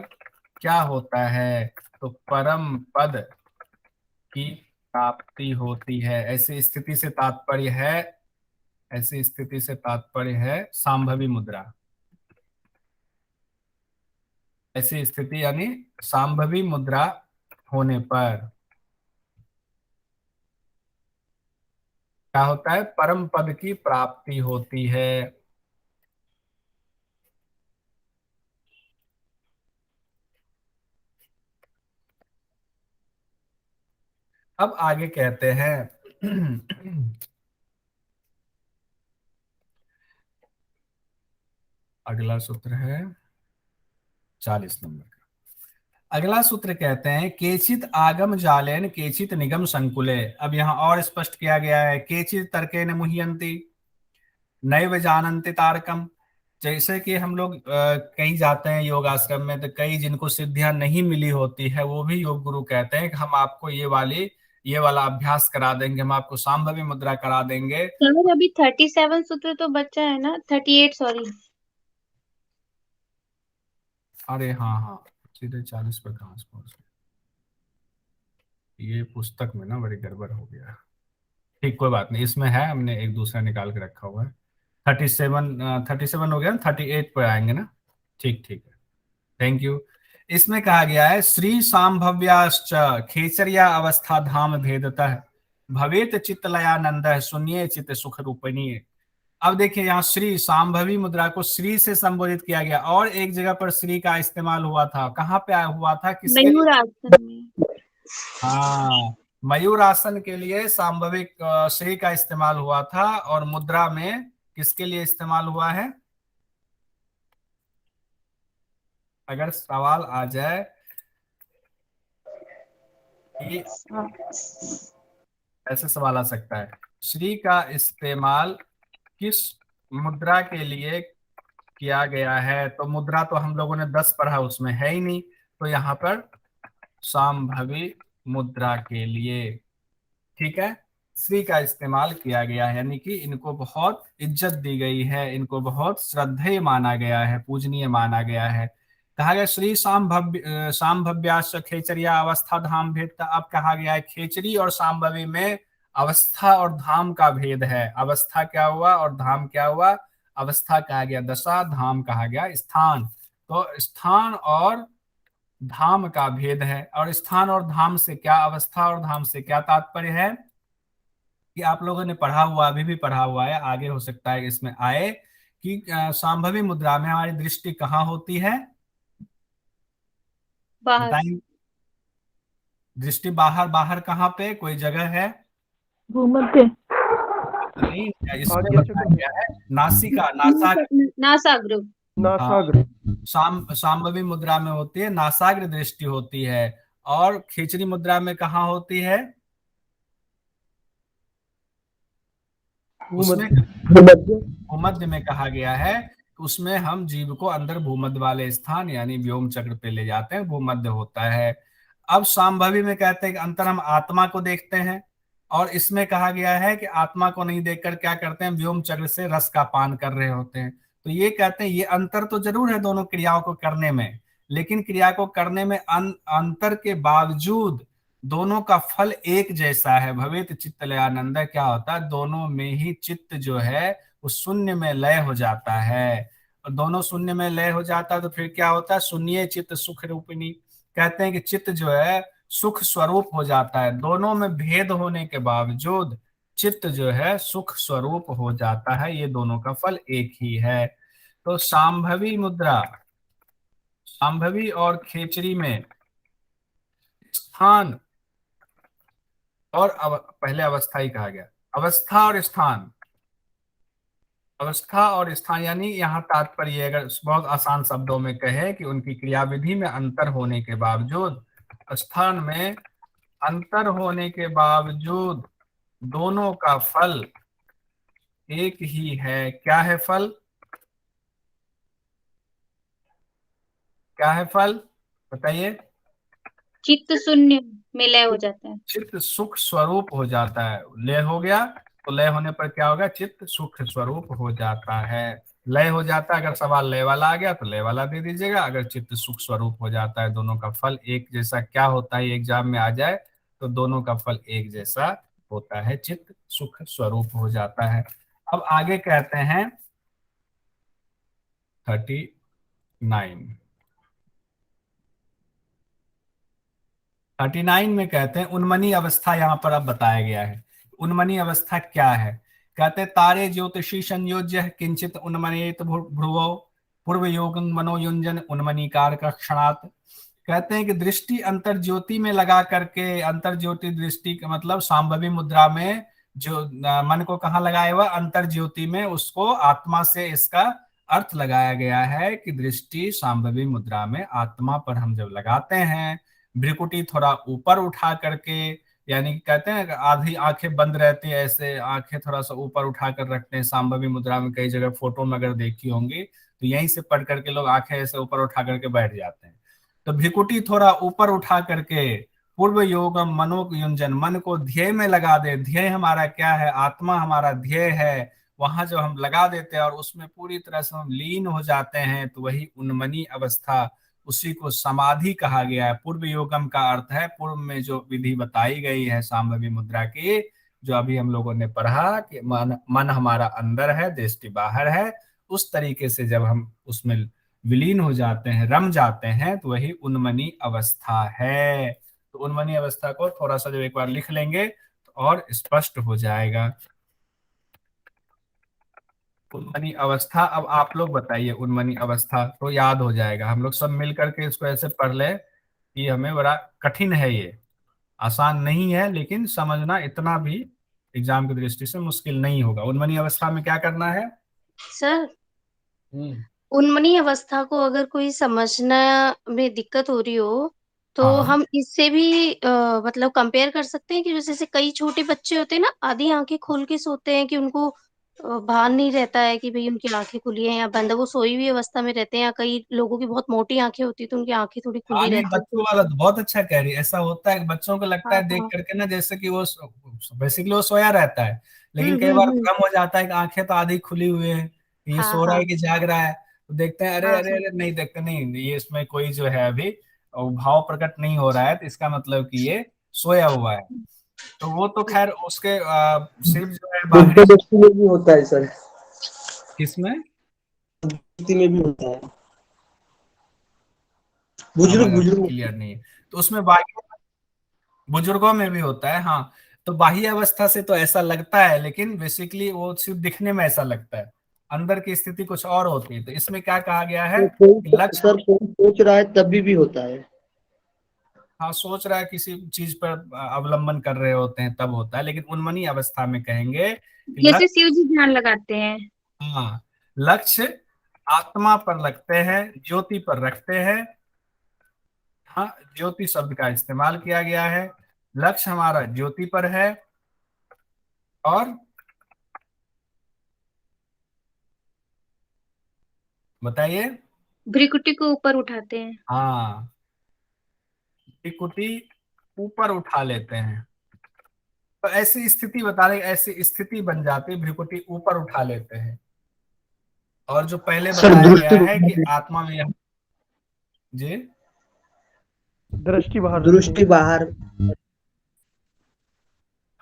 क्या होता है? तो परम पद की प्राप्ति होती है। ऐसी स्थिति से तात्पर्य है, ऐसी स्थिति से तात्पर्य है सांभवी मुद्रा। ऐसी स्थिति यानी सांभवी मुद्रा होने पर क्या होता है? परम पद की प्राप्ति होती है। अब आगे कहते हैं अगला सूत्र है 40 नंबर का। अगला सूत्र कहते हैं केचित आगम जालेन केचित निगम संकुले। अब यहाँ और स्पष्ट किया गया है, केचित तर्केन मुह्यन्ति नैव जानन्ति तारकम। जैसे कि हम लोग कहीं जाते हैं योग आश्रम में, तो कई जिनको सिद्धियां नहीं मिली होती है वो भी योग गुरु कहते हैं कि हम आपको ये वाला अभ्यास करा देंगे, हम आपको सांभवी मुद्रा करा देंगे। सर अभी 37 सूत्र तो बच्चा है ना, 38 सॉरी। अरे हाँ हाँ, सीधे 40 पर कहाँ से पहुंच गए, ये पुस्तक में ना बड़ी गड़बड़ हो गया। ठीक, कोई बात नहीं, इसमें है, हमने एक दूसरा निकाल के रखा हुआ है। 37 हो गया ना, 38 पर आएंगे ना। ठीक ठीक है, थैंक यू। इसमें कहा गया है श्री सांभव्याश्च खेचरिया अवस्था धाम भेदतः भवेत चित्तलयानंद शून्य चित्त सुख रूपिणी। अब देखिए यहाँ श्री सांभवी मुद्रा को श्री से संबोधित किया गया, और एक जगह पर श्री का इस्तेमाल हुआ था, कहाँ पे हुआ था, किसके लिए? मयूरासन में। हाँ, मयूर आसन के लिए सांभविक श्री का इस्तेमाल हुआ था, और मुद्रा में किसके लिए इस्तेमाल हुआ है? अगर सवाल आ जाए कि ऐसे सवाल आ सकता है, श्री का इस्तेमाल किस मुद्रा के लिए किया गया है, तो मुद्रा तो हम लोगों ने 10 पढ़ा, उसमें है ही नहीं, तो यहाँ पर सांभवी मुद्रा के लिए, ठीक है, श्री का इस्तेमाल किया गया है, यानी कि इनको बहुत इज्जत दी गई है, इनको बहुत श्रद्धेय माना गया है, पूजनीय माना गया है। कहा गया श्री सांभव्यास खेचरिया अवस्था धाम भेद। अब कहा गया है खेचरी और सांभवी में अवस्था और धाम का भेद है। अवस्था क्या हुआ और धाम क्या हुआ? अवस्था कहा गया दशा, धाम कहा गया स्थान। तो स्थान और धाम का भेद है, और स्थान और धाम से क्या, अवस्था और धाम से क्या तात्पर्य है कि आप लोगों ने पढ़ा हुआ, अभी भी पढ़ा हुआ है, आगे हो सकता है इसमें आए कि सांभवी मुद्रा में हमारी दृष्टि कहाँ होती है? बाहर। बताएंगे? दृष्टि बाहर, बाहर कहाँ पे, कोई जगह है? भूमध्य। नहीं, इसमें आज्ञा बताया चक्र। गया है नासिका, नासाग्र। नासाग्र। नासाग्र। सांभवी मुद्रा में होती है नासाग्र दृष्टि होती है, और खिचड़ी मुद्रा में कहाँ होती है? उसमें भूमध्य में कहा गया है, उसमें हम जीव को अंदर भूमध्य वाले स्थान यानी व्योम चक्र पे ले जाते हैं, भूमध्य होता है। अब सांभवी में कहते हैं कि अंतर हम आत्मा को देखते हैं, और इसमें कहा गया है कि आत्मा को नहीं देखकर क्या करते हैं, व्योम चक्र से रस का पान कर रहे होते हैं। तो ये कहते हैं ये अंतर तो जरूर है दोनों क्रियाओं को करने में, लेकिन क्रिया को करने में अंतर के बावजूद दोनों का फल एक जैसा है। भवेत चित्तलयानंद, क्या होता है, दोनों में ही चित्त जो है वो शून्य में लय हो जाता है, और दोनों शून्य में लय हो जाता है तो फिर क्या होता है, शून्य चित्त सुख रूपिणी। कहते हैं कि चित्त जो है सुख स्वरूप हो जाता है, दोनों में भेद होने के बावजूद चित्त जो है सुख स्वरूप हो जाता है, ये दोनों का फल एक ही है। तो सांभवी मुद्रा, सांभवी और खेचरी में स्थान और पहले अवस्था ही कहा गया, अवस्था और स्थान, अवस्था और स्थान यानी यहाँ तात्पर्य अगर बहुत आसान शब्दों में कहे कि उनकी क्रियाविधि में अंतर होने के बावजूद, स्थान में अंतर होने के बावजूद दोनों का फल एक ही है। क्या है फल? क्या है फल बताइए? चित्त शून्य में लय हो जाता है। चित्त सुख स्वरूप हो जाता है। लय हो गया तो लय होने पर क्या होगा, चित्त सुख स्वरूप हो जाता है। लय हो जाता है, अगर सवाल लय वाला आ गया तो लय वाला दे दीजिएगा, अगर चित्त सुख स्वरूप हो जाता है, दोनों का फल एक जैसा क्या होता है, एग्जाम में आ जाए तो दोनों का फल एक जैसा होता है, चित्त सुख स्वरूप हो जाता है। अब आगे कहते हैं 39 में कहते हैं उन्मनी अवस्था, यहाँ पर अब बताया गया है उन्मनी अवस्था क्या है। कहते हैं तारे ज्योतिषी संयोज्य किंचित उन्मनेत भ्रुवो पूर्व योग मनोयुंजन उन्मनीकार का क्षणात्। कहते हैं कि दृष्टि अंतर ज्योति में लगा करके, अंतर ज्योति दृष्टि का मतलब सांभवी मुद्रा में जो मन को कहाँ लगाया हुआ, अंतर ज्योति में, उसको आत्मा से इसका अर्थ लगाया गया है कि दृष्टि सांभवी मुद्रा में आत्मा पर हम जब लगाते हैं, भ्रिकुटी थोड़ा ऊपर उठा करके, यानी कहते हैं कि आधी आंखें बंद रहती है, ऐसे आंखें थोड़ा सा ऊपर उठा कर रखते हैं सांभवी मुद्रा में। कई जगह फोटो में अगर देखी होंगी तो यहीं से पढ़ करके लोग आंखें ऐसे ऊपर उठा करके बैठ जाते हैं। तो भ्रिकुटी थोड़ा ऊपर उठा करके पूर्व योगम मनोयुंजन, मन को ध्येय में लगा दे। ध्येय हमारा क्या है, आत्मा हमारा ध्येय है। वहां जब हम लगा देते हैं और उसमें पूरी तरह से हम लीन हो जाते हैं तो वही उन्मनी अवस्था, उसी को समाधि कहा गया है। पूर्व योगम का अर्थ है पूर्व में जो विधि बताई गई है सांभवी मुद्रा की, जो अभी हम लोगों ने पढ़ा कि मन हमारा अंदर है, दृष्टि बाहर है। उस तरीके से जब हम उसमें विलीन हो जाते हैं, रम जाते हैं, तो वही उन्मनी अवस्था है। तो उन्मनी अवस्था को थोड़ा सा जब एक बार लिख लेंगे तो और स्पष्ट हो जाएगा। उन्मनी अवस्था, अब आप लोग बताइए उन्मनी अवस्था, तो याद हो जाएगा। हम लोग सब मिल करके इसको ऐसे पढ़ ले कि हमें बड़ा कठिन है, ये आसान नहीं है, लेकिन समझना इतना भी एग्जाम की दृष्टि से मुश्किल नहीं होगा। उन्मनी अवस्था में क्या करना है? सर, हम्म। उन्मनी अवस्था को अगर कोई समझना में दिक्कत हो रही हो तो हाँ, हम इससे भी मतलब कंपेयर कर सकते हैं कि जैसे कई छोटे बच्चे होते हैं ना, आधी आंखें खोल के सोते हैं कि उनको भान नहीं रहता है कि भाई उनकी आंखें खुली हैं या बंद है, वो सोई हुई अवस्था में रहते हैं। या कई लोगों की बहुत मोटी आंखें होती है तो उनकी आंखें थोड़ी हाँ, खुली नहीं रहती बच्चों है। वाला तो बहुत अच्छा कह रही है। ऐसा होता है कि बच्चों को लगता हाँ है देख हाँ। करके ना जैसे कि वो बेसिकली वो सोया रहता है, लेकिन कई बार हम्म। भ्रम हो जाता है कि आंखें तो आधी खुली हुई है, ये हाँ सो रहा हाँ है कि जाग रहा है। तो देखते हैं, अरे हाँ अरे हाँ। अरे, नहीं देखते, नहीं ये इसमें कोई जो है अभी भाव प्रकट नहीं हो रहा है, तो इसका मतलब कि ये सोया हुआ है। तो वो तो खैर उसके सिर्फ जो है बुद्ध बाहरी, व्यक्ति में भी होता है सर, किसमें? व्यक्ति में भी होता है, आवाज बुजुर्ग आपकी बुजुर्ग। क्लियर नहीं है। तो उसमें बाह्य, बुजुर्गों में भी होता है, हाँ। तो बाह्य अवस्था से तो ऐसा लगता है, लेकिन बेसिकली वो सिर्फ दिखने में ऐसा लगता है, अंदर की स्थिति कुछ और होती है। तो इसमें क्या कहा गया है तो कि कोई लक्ष्य, सर कोई सोच रहा है तब भी होता है। हाँ सोच रहा है, किसी चीज पर अवलंबन कर रहे होते हैं तब होता है, लेकिन उन्मनी अवस्था में कहेंगे कि जैसे लक्ष्य, शिव जी ध्यान लगाते हैं। हाँ, लक्ष्य आत्मा पर लगते हैं, ज्योति पर रखते हैं। हाँ, ज्योति शब्द का इस्तेमाल किया गया है। लक्ष्य हमारा ज्योति पर है, और बताइए। भ्रिकुटी को ऊपर उठाते हैं। हाँ, त्रिकुटी ऊपर उठा लेते हैं। तो ऐसी स्थिति बता रहे, ऐसी स्थिति बन जाती, भ्रिकुटी ऊपर उठा लेते हैं। और जो पहले सर बताया दृष्टि गया है कि आत्मा में जी, दृष्टि बाहर दृष्टि बाहर।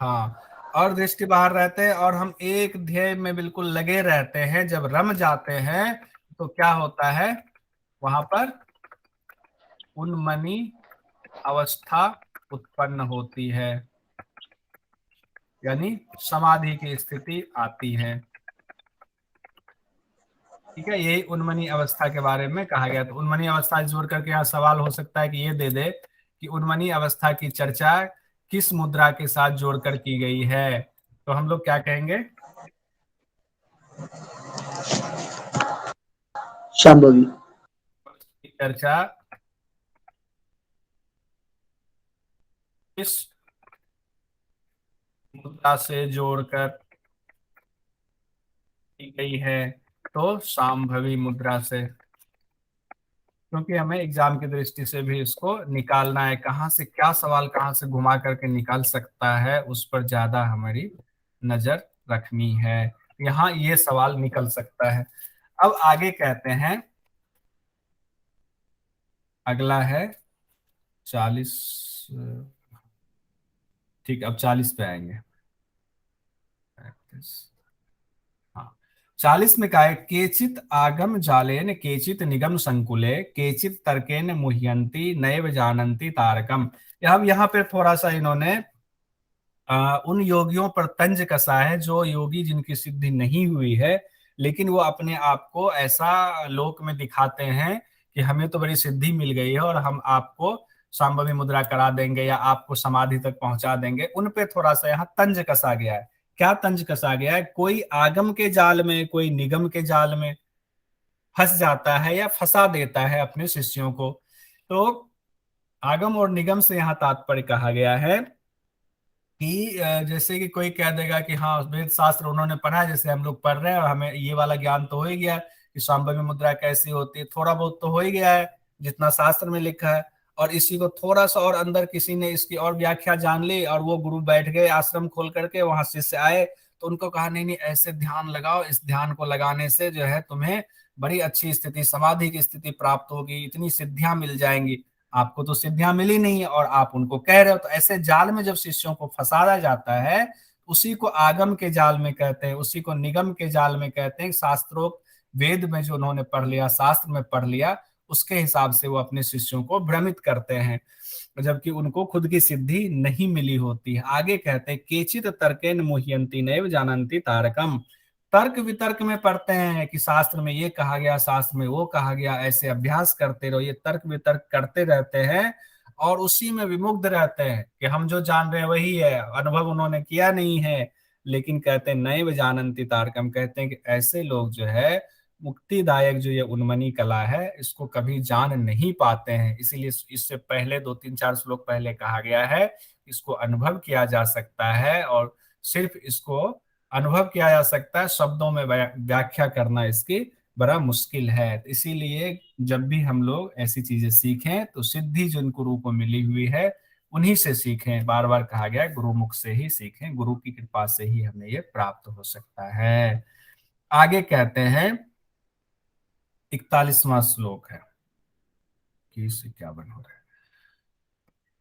हाँ, और दृष्टि बाहर रहते हैं और हम एक ध्येय में बिल्कुल लगे रहते हैं। जब रम जाते हैं तो क्या होता है, वहां पर उन्मनी अवस्था उत्पन्न होती है, यानी समाधि की स्थिति आती है। ठीक है, यही उन्मनी अवस्था के बारे में कहा गया। तो उन्मनी अवस्था जोड़ करके यहाँ सवाल हो सकता है कि ये दे दे कि उन्मनी अवस्था की चर्चा किस मुद्रा के साथ जोड़कर की गई है। तो हम लोग क्या कहेंगे, शांभवी। चर्चा किस मुद्रा से जोड़कर की गई है? तो सांभवी मुद्रा से, क्योंकि हमें एग्जाम की दृष्टि से भी इसको निकालना है, कहाँ से क्या सवाल कहाँ से घुमा करके निकाल सकता है, उस पर ज्यादा हमारी नजर रखनी है। यहाँ ये सवाल निकल सकता है। अब आगे कहते हैं, अगला है 40, ठीक, अब 40 पे आएंगे। 35, हाँ, 40 में कहा है, केचित आगम जालेन केचित निगम संकुले केचित तर्केन मुह्यंती नैव जानन्ति तारकम। अब यहाँ पे थोड़ा सा इन्होंने उन योगियों पर तंज कसा है जो योगी जिनकी सिद्धि नहीं हुई है, लेकिन वो अपने आप को ऐसा लोक में दिखाते हैं कि हमें तो बड़ी सिद्धि मिल गई है और हम आपको सांभवी मुद्रा करा देंगे या आपको समाधि तक पहुंचा देंगे, उन पे थोड़ा सा यहाँ तंज कसा गया है। क्या तंज कसा गया है? कोई आगम के जाल में, कोई निगम के जाल में फंस जाता है या फंसा देता है अपने शिष्यों को। तो आगम और निगम से यहाँ तात्पर्य कहा गया है कि जैसे कि कोई कह देगा कि हाँ वेद शास्त्र उन्होंने पढ़ा है, जैसे हम लोग पढ़ रहे हैं और हमें ये वाला ज्ञान तो हो ही गया कि सांभवी मुद्रा कैसी होती है, थोड़ा बहुत तो हो ही गया है जितना शास्त्र में लिखा है। और इसी को थोड़ा सा और अंदर किसी ने इसकी और व्याख्या जान ली और वो गुरु बैठ गए आश्रम खोल करके, वहां शिष्य आए तो उनको कहा नहीं नहीं ऐसे ध्यान लगाओ, इस ध्यान को लगाने से जो है तुम्हें बड़ी अच्छी स्थिति, समाधि की स्थिति प्राप्त होगी, इतनी सिद्धियां मिल जाएंगी। आपको तो सिद्धियां मिली नहीं है और आप उनको कह रहे हो। तो ऐसे जाल में जब शिष्यों को फंसाया जाता है, उसी को आगम के जाल में कहते हैं, उसी को निगम के जाल में कहते हैं। शास्त्रोक्त वेद में जो उन्होंने पढ़ लिया, शास्त्र में पढ़ लिया, उसके हिसाब से वो अपने शिष्यों को भ्रमित करते हैं, जबकि उनको खुद की सिद्धि नहीं मिली होती है। आगे कहते हैं केचित तर्केन मुह्यंति नैव जानन्ति तारकम। तर्क वितर्क में पढ़ते हैं कि शास्त्र में ये कहा गया, शास्त्र में वो कहा गया, ऐसे अभ्यास करते रहो, ये तर्क वितर्क करते रहते हैं और उसी में विमुग्ध रहते हैं कि हम जो जान रहे हैं वही है, अनुभव उन्होंने किया नहीं है। लेकिन कहते हैं नैव जानन्ति तारकम, कहते हैं कि ऐसे लोग जो है मुक्तिदायक जो ये उन्मनी कला है इसको कभी जान नहीं पाते हैं। इसीलिए इससे पहले 2-3-4 श्लोक पहले कहा गया है इसको अनुभव किया जा सकता है और सिर्फ इसको अनुभव किया जा सकता है, शब्दों में व्याख्या करना इसकी बड़ा मुश्किल है। इसीलिए जब भी हम लोग ऐसी चीजें सीखें तो सिद्धि जो इनको रूप में मिली हुई है उन्हीं से सीखें। बार बार कहा गया है गुरुमुख से ही सीखें, गुरु की कृपा से ही हमें ये प्राप्त हो सकता है। आगे कहते हैं 41वां श्लोक है कि इससे क्या बन हो रहा है।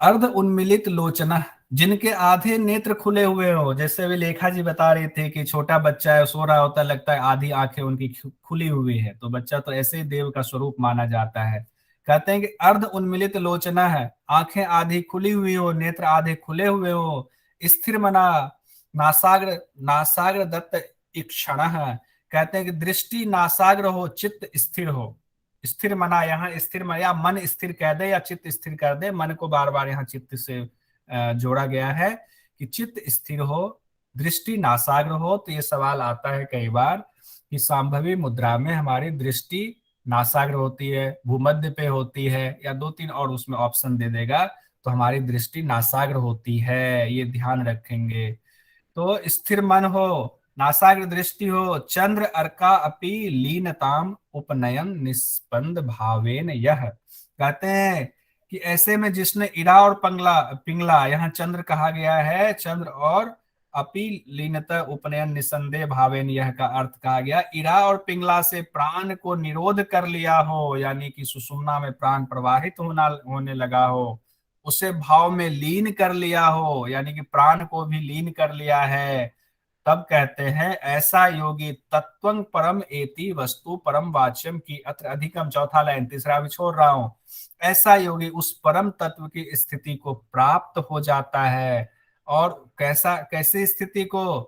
अर्ध उन्मिलित लोचना, जिनके आधे नेत्र खुले हुए हो। जैसे अभी लेखा जी बता रहे थे कि छोटा बच्चा है, सो रहा होता है, लगता है आधी आंखें उनकी खुली हुई है, तो बच्चा तो ऐसे ही देव का स्वरूप माना जाता है। कहते हैं कि अर्ध उन्मिलित लोचना है, आंखें आधी खुली हुई हो, नेत्र आधे खुले हुए हो। स्थिर मना, नासाग्र नासाग्र दत्त इक्षण है। कहते हैं कि दृष्टि नासाग्र हो, चित्त स्थिर हो। स्थिर मना, यहाँ स्थिर मन या मन स्थिर कह दे या चित्त स्थिर कर दे, मन को बार बार यहाँ चित्त से जोड़ा गया है कि चित्त स्थिर हो, दृष्टि नासाग्र हो। तो ये सवाल आता है कई बार कि सांभवी मुद्रा में हमारी दृष्टि नासाग्र होती है, भूमध्य पे होती है, या 2-3 और उसमें ऑप्शन दे देगा, तो हमारी दृष्टि नासाग्र होती है, ये ध्यान रखेंगे। तो स्थिर मन हो, नासाग्र दृष्टि हो, चंद्र अर्का अपि लीनताम उपनयन निस्पंद भावेन यह। कहते हैं कि ऐसे में जिसने इरा और पिंगला, यहाँ चंद्र कहा गया है, चंद्र और अपि लीनता उपनयन निसंदेह भावेन यह का अर्थ कहा गया, इरा और पिंगला से प्राण को निरोध कर लिया हो, यानी कि सुषुम्ना में प्राण प्रवाहित होने लगा हो, उसे भाव में लीन कर लिया हो, यानी कि प्राण को भी लीन कर लिया है। तब कहते हैं ऐसा योगी तत्वं परम एति वस्तु परम वाच्यम की अत्र अधिकम। चौथा लाइन, तीसरा भी छोड़ रहा हूं। ऐसा योगी उस परम तत्व की स्थिति को प्राप्त हो जाता है। और कैसे स्थिति को?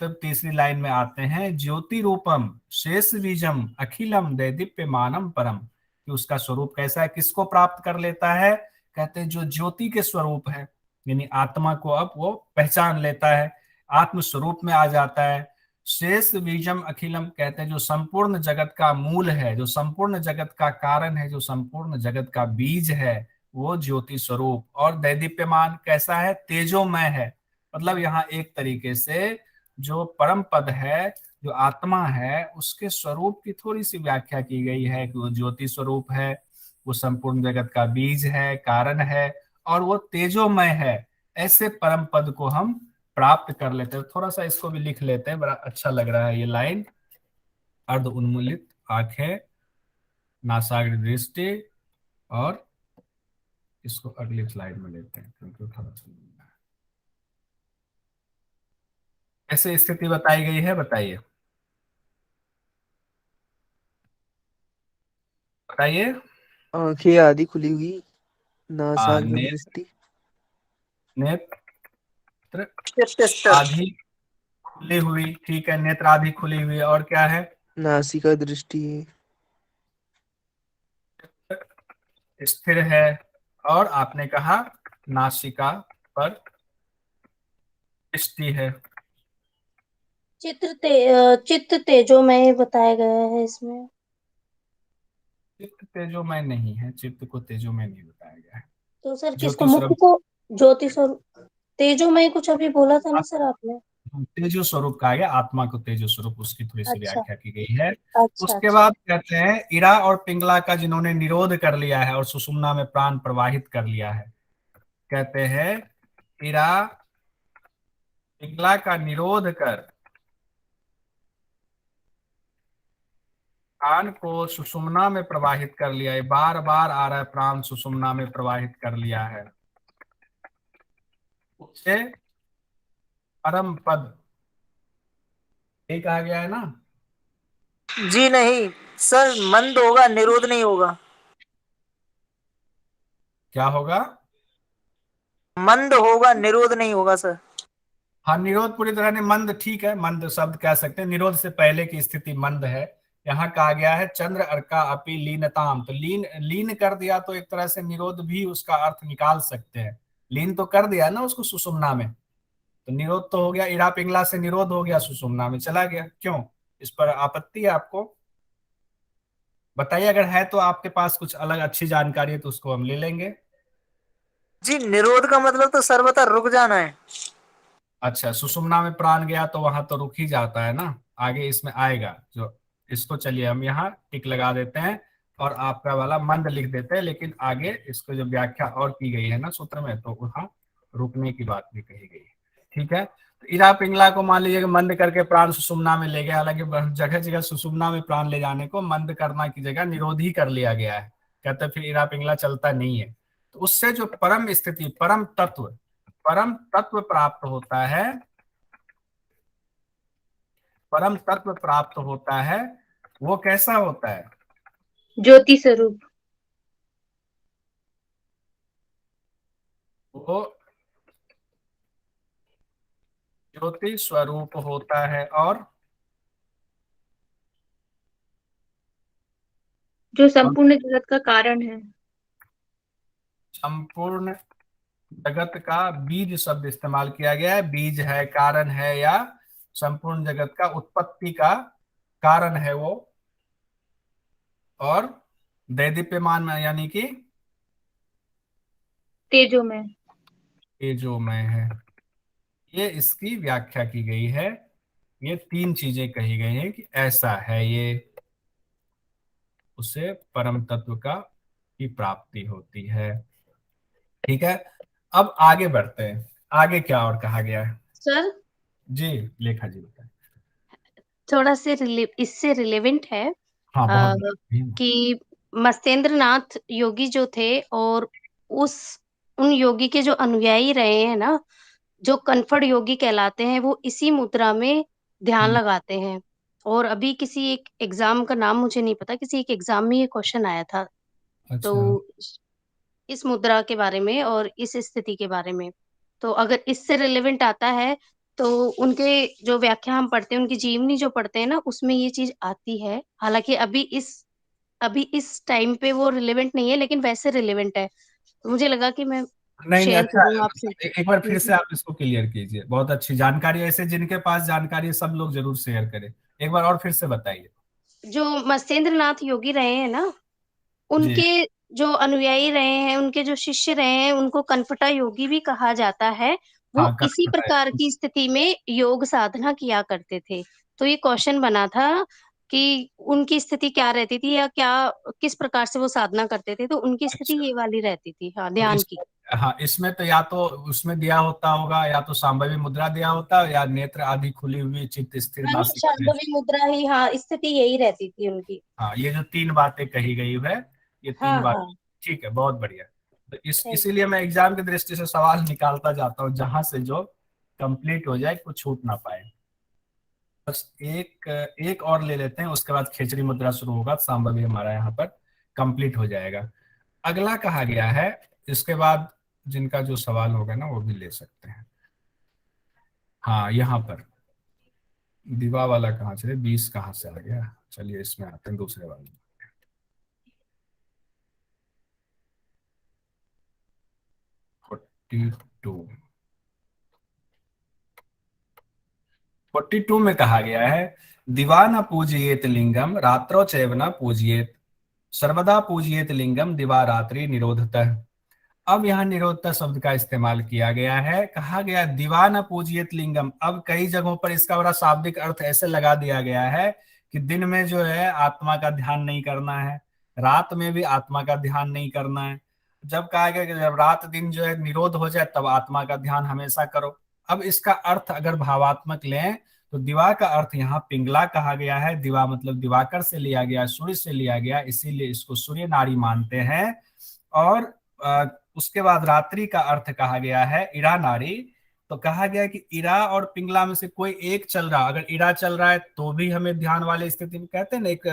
तब तीसरी लाइन में आते हैं ज्योति रूपम शेष बीजम अखिलम दैदीप्य मानम परम, कि उसका स्वरूप कैसा है, किसको प्राप्त कर लेता है? कहते हैं जो ज्योति के स्वरूप है, यानी आत्मा को अब वो पहचान लेता है, आत्म स्वरूप में आ जाता है। शेष बीजम अखिलम, कहते हैं जो संपूर्ण जगत का मूल है, जो संपूर्ण जगत का कारण है, जो संपूर्ण जगत का बीज है, वो ज्योति स्वरूप। और दैदीप्यमान कैसा है? तेजोमय है। मतलब यहाँ एक तरीके से जो परम पद है, जो आत्मा है, उसके स्वरूप की थोड़ी सी व्याख्या की गई है कि वो ज्योति स्वरूप है, वो संपूर्ण जगत का बीज है, कारण है, और वो तेजोमय है। ऐसे परम पद को हम प्राप्त कर लेते हैं। थोड़ा सा इसको भी लिख लेते हैं, बड़ा अच्छा लग रहा है ये लाइन। अर्ध उन्मूलित आंखें, नासाग्र दृष्टि, और इसको अगली स्लाइड में लेते हैं क्योंकि थोड़ा सा ऐसे स्थिति बताई गई है। बताइए बताइए। आंखें आधी खुली हुई, नासाग्र नेत्र दृष्टि, आधी खुली हुई, ठीक है, नेत्र आधी खुली हुई, और क्या है? नासिका दृष्टि, स्थिर है, और आपने कहा नासिका पर दृष्टि है। चित्त तेजोमय बताया गया है इसमें। चित्त तेजोमय नहीं है, चित्त को तेजोमय नहीं बताया गया है। तो सर किसको, ज्योति मुख स्वरूप, को? ज्योति स्वरूप तेजोमय कुछ अभी बोला था ना सर आपने। तेजो स्वरूप कहा गया, आत्मा को तेजो स्वरूप, उसकी थोड़ी सी अच्छा व्याख्या की गई है। अच्छा उसके अच्छा। बाद कहते हैं इरा और पिंगला का जिन्होंने निरोध कर लिया है और सुषुम्ना में प्राण प्रवाहित कर लिया है, कहते हैं इरा पिंगला का निरोध कर प्राण को सुषुम्ना में प्रवाहित कर लिया है। बार बार आ रहा है, प्राण सुषुम्ना में प्रवाहित कर लिया है, उससे परम पद, ये कहा गया है ना। जी नहीं सर, मंद होगा, निरोध नहीं होगा। क्या होगा? मंद होगा, निरोध नहीं होगा सर। हाँ, निरोध पूरी तरह नहीं, मंद ठीक है, मंद शब्द कह सकते हैं, निरोध से पहले की स्थिति मंद है। यहाँ कहा गया है चंद्र अर्का अपि लीनताम, तो लीन लीन कर दिया तो एक तरह से निरोध भी उसका अर्थ निकाल सकते हैं। लीन तो कर दिया ना उसको सुषुम्ना में, तो निरोध तो हो गया, इरा पिंगला से निरोध हो गया, सुषुम्ना में चला गया। क्यों, इस पर आपत्ति है आपको? बताइए, अगर है तो आपके पास कुछ अलग अच्छी जानकारी है तो उसको हम ले लेंगे। जी निरोध का मतलब तो सर्वथा रुक जाना है। अच्छा, सुषुम्ना में प्राण गया तो वहां तो रुक ही जाता है ना, आगे इसमें आएगा जो, इसको चलिए हम यहाँ टिक लगा देते हैं और आपका वाला मंद लिख देते हैं, लेकिन आगे इसको जो व्याख्या और की गई है ना सूत्र में, तो वहां रुकने की बात भी कही गई है। ठीक है, तो इरा पिंगला को मान लीजिए कि मंद करके प्राण सुषुम्ना में ले गया, हालांकि जगह जगह सुषुम्ना में प्राण ले जाने को मंद करना की जगह निरोध ही कर लिया गया है, कहते फिर इरा पिंगला चलता नहीं है। तो उससे जो परम स्थिति, परम तत्व प्राप्त होता है, परम तत्व प्राप्त होता है, वो कैसा होता है? ज्योति स्वरूप। वो ज्योति स्वरूप होता है, और जो संपूर्ण जगत का कारण है। संपूर्ण जगत का बीज शब्द इस्तेमाल किया गया है। बीज है, कारण है, या संपूर्ण जगत का उत्पत्ति का कारण है वो, और दैदीप्यमान में यानी कि तेजोमय। तेजोमय है। ये इसकी व्याख्या की गई है। ये तीन चीजें कही गई हैं कि ऐसा है ये, उसे परम तत्व का की प्राप्ति होती है। ठीक है, अब आगे बढ़ते हैं, आगे क्या और कहा गया है? सर जी, लेखा जी बताएं। थोड़ा से इससे रिलेवेंट है हाँ, बहुत अ, बढ़िया। कि मत्स्येंद्र नाथ योगी जो थे, और उस उन योगी के जो अनुयायी रहे हैं ना, जो कनफड़ योगी कहलाते हैं, वो इसी मुद्रा में ध्यान हम्म, लगाते हैं। और अभी किसी एक एग्जाम का नाम मुझे नहीं पता, किसी एक एग्जाम में ये क्वेश्चन आया था, तो अच्छा। इस मुद्रा के बारे में और इस स्थिति के बारे में, तो अगर इससे रिलेवेंट आता है तो उनके जो व्याख्या हम पढ़ते हैं, उनकी जीवनी जो पढ़ते हैं ना, उसमें ये चीज आती है। हालांकि अभी इस टाइम पे वो रिलेवेंट नहीं है, लेकिन वैसे रिलेवेंट है, तो मुझे लगा कि मैं नहीं नहीं, शेयर अच्छा है, करूँ आपसे। मतलब एक बार फिर से आप इसको क्लियर कीजिए, बहुत अच्छी जानकारी है, ऐसे जिनके पास जानकारी है सब लोग जरूर शेयर करें। एक बार और फिर से बताइए। जो मत्स्येंद्र नाथ योगी रहे हैं ना, जी। उनके जो अनुयायी रहे हैं, उनके जो शिष्य रहे हैं, उनको कनपटा योगी भी कहा जाता है। वो हाँ, इसी करेक्ट प्रकार बताइए। की स्थिति में योग साधना किया करते थे। तो ये क्वेश्चन बना था कि उनकी स्थिति क्या रहती थी, या क्या किस प्रकार से वो साधना करते थे, तो उनकी स्थिति अच्छा, ये वाली रहती थी, हाँ, तो ध्यान इस, की। हाँ, इसमें तो या तो उसमें दिया होता होगा, या तो सांभवी मुद्रा दिया होता है, या नेत्र आदि खुली हुई, चित्त स्थिर, हाँ, नहीं, नासिका दृष्टि। शांभवी मुद्रा ही, हाँ, स्थिति यही रहती थी उनकी। हाँ, ये जो तीन बातें कही गई है, ये तीन हाँ बात। हाँ। ठीक है, बहुत बढ़िया। तो थैंक इसीलिए मैं एग्जाम की दृष्टि से सवाल निकालता जाता हूँ जहां से जो कंप्लीट हो जाए, कुछ छूट ना पाए। बस एक एक और ले लेते हैं, उसके बाद खेचरी मुद्रा शुरू होगा, सांभवी हमारा यहाँ पर कंप्लीट हो जाएगा। अगला कहा गया है, इसके बाद जिनका जो सवाल होगा ना वो भी ले सकते हैं। हाँ, यहाँ पर दिवा वाला कहाँ चले, 20 कहाँ से आ गया, चलिए इसमें आते हैं दूसरे वाले में। 42 में कहा गया है, दिवा न पूजयेत लिंगम रात्रो चैव न पूजयेत, सर्वदा पूजयेत लिंगम दिवा रात्रि निरोधतः। अब यहाँ निरोधता शब्द का इस्तेमाल किया गया है, कहा गया दिवा न पूजयेत लिंगम। अब कई जगहों पर इसका बड़ा शाब्दिक अर्थ ऐसे लगा दिया गया है कि दिन में जो है आत्मा का ध्यान नहीं करना है, रात में भी आत्मा का ध्यान नहीं करना है। जब कहा गया कि जब रात दिन जो है निरोध हो जाए तब आत्मा का ध्यान हमेशा करो। अब इसका अर्थ अगर भावात्मक लें तो दिवा का अर्थ यहाँ पिंगला कहा गया है। दिवा मतलब दिवाकर से लिया गया, सूर्य से लिया गया, इसीलिए इसको सूर्य नारी मानते हैं। और उसके बाद रात्रि का अर्थ कहा गया है इरा नारी। तो कहा गया कि इरा और पिंगला में से कोई एक चल रहा, अगर इरा चल रहा है तो भी हमें ध्यान वाली स्थिति में, कहते हैं ना एक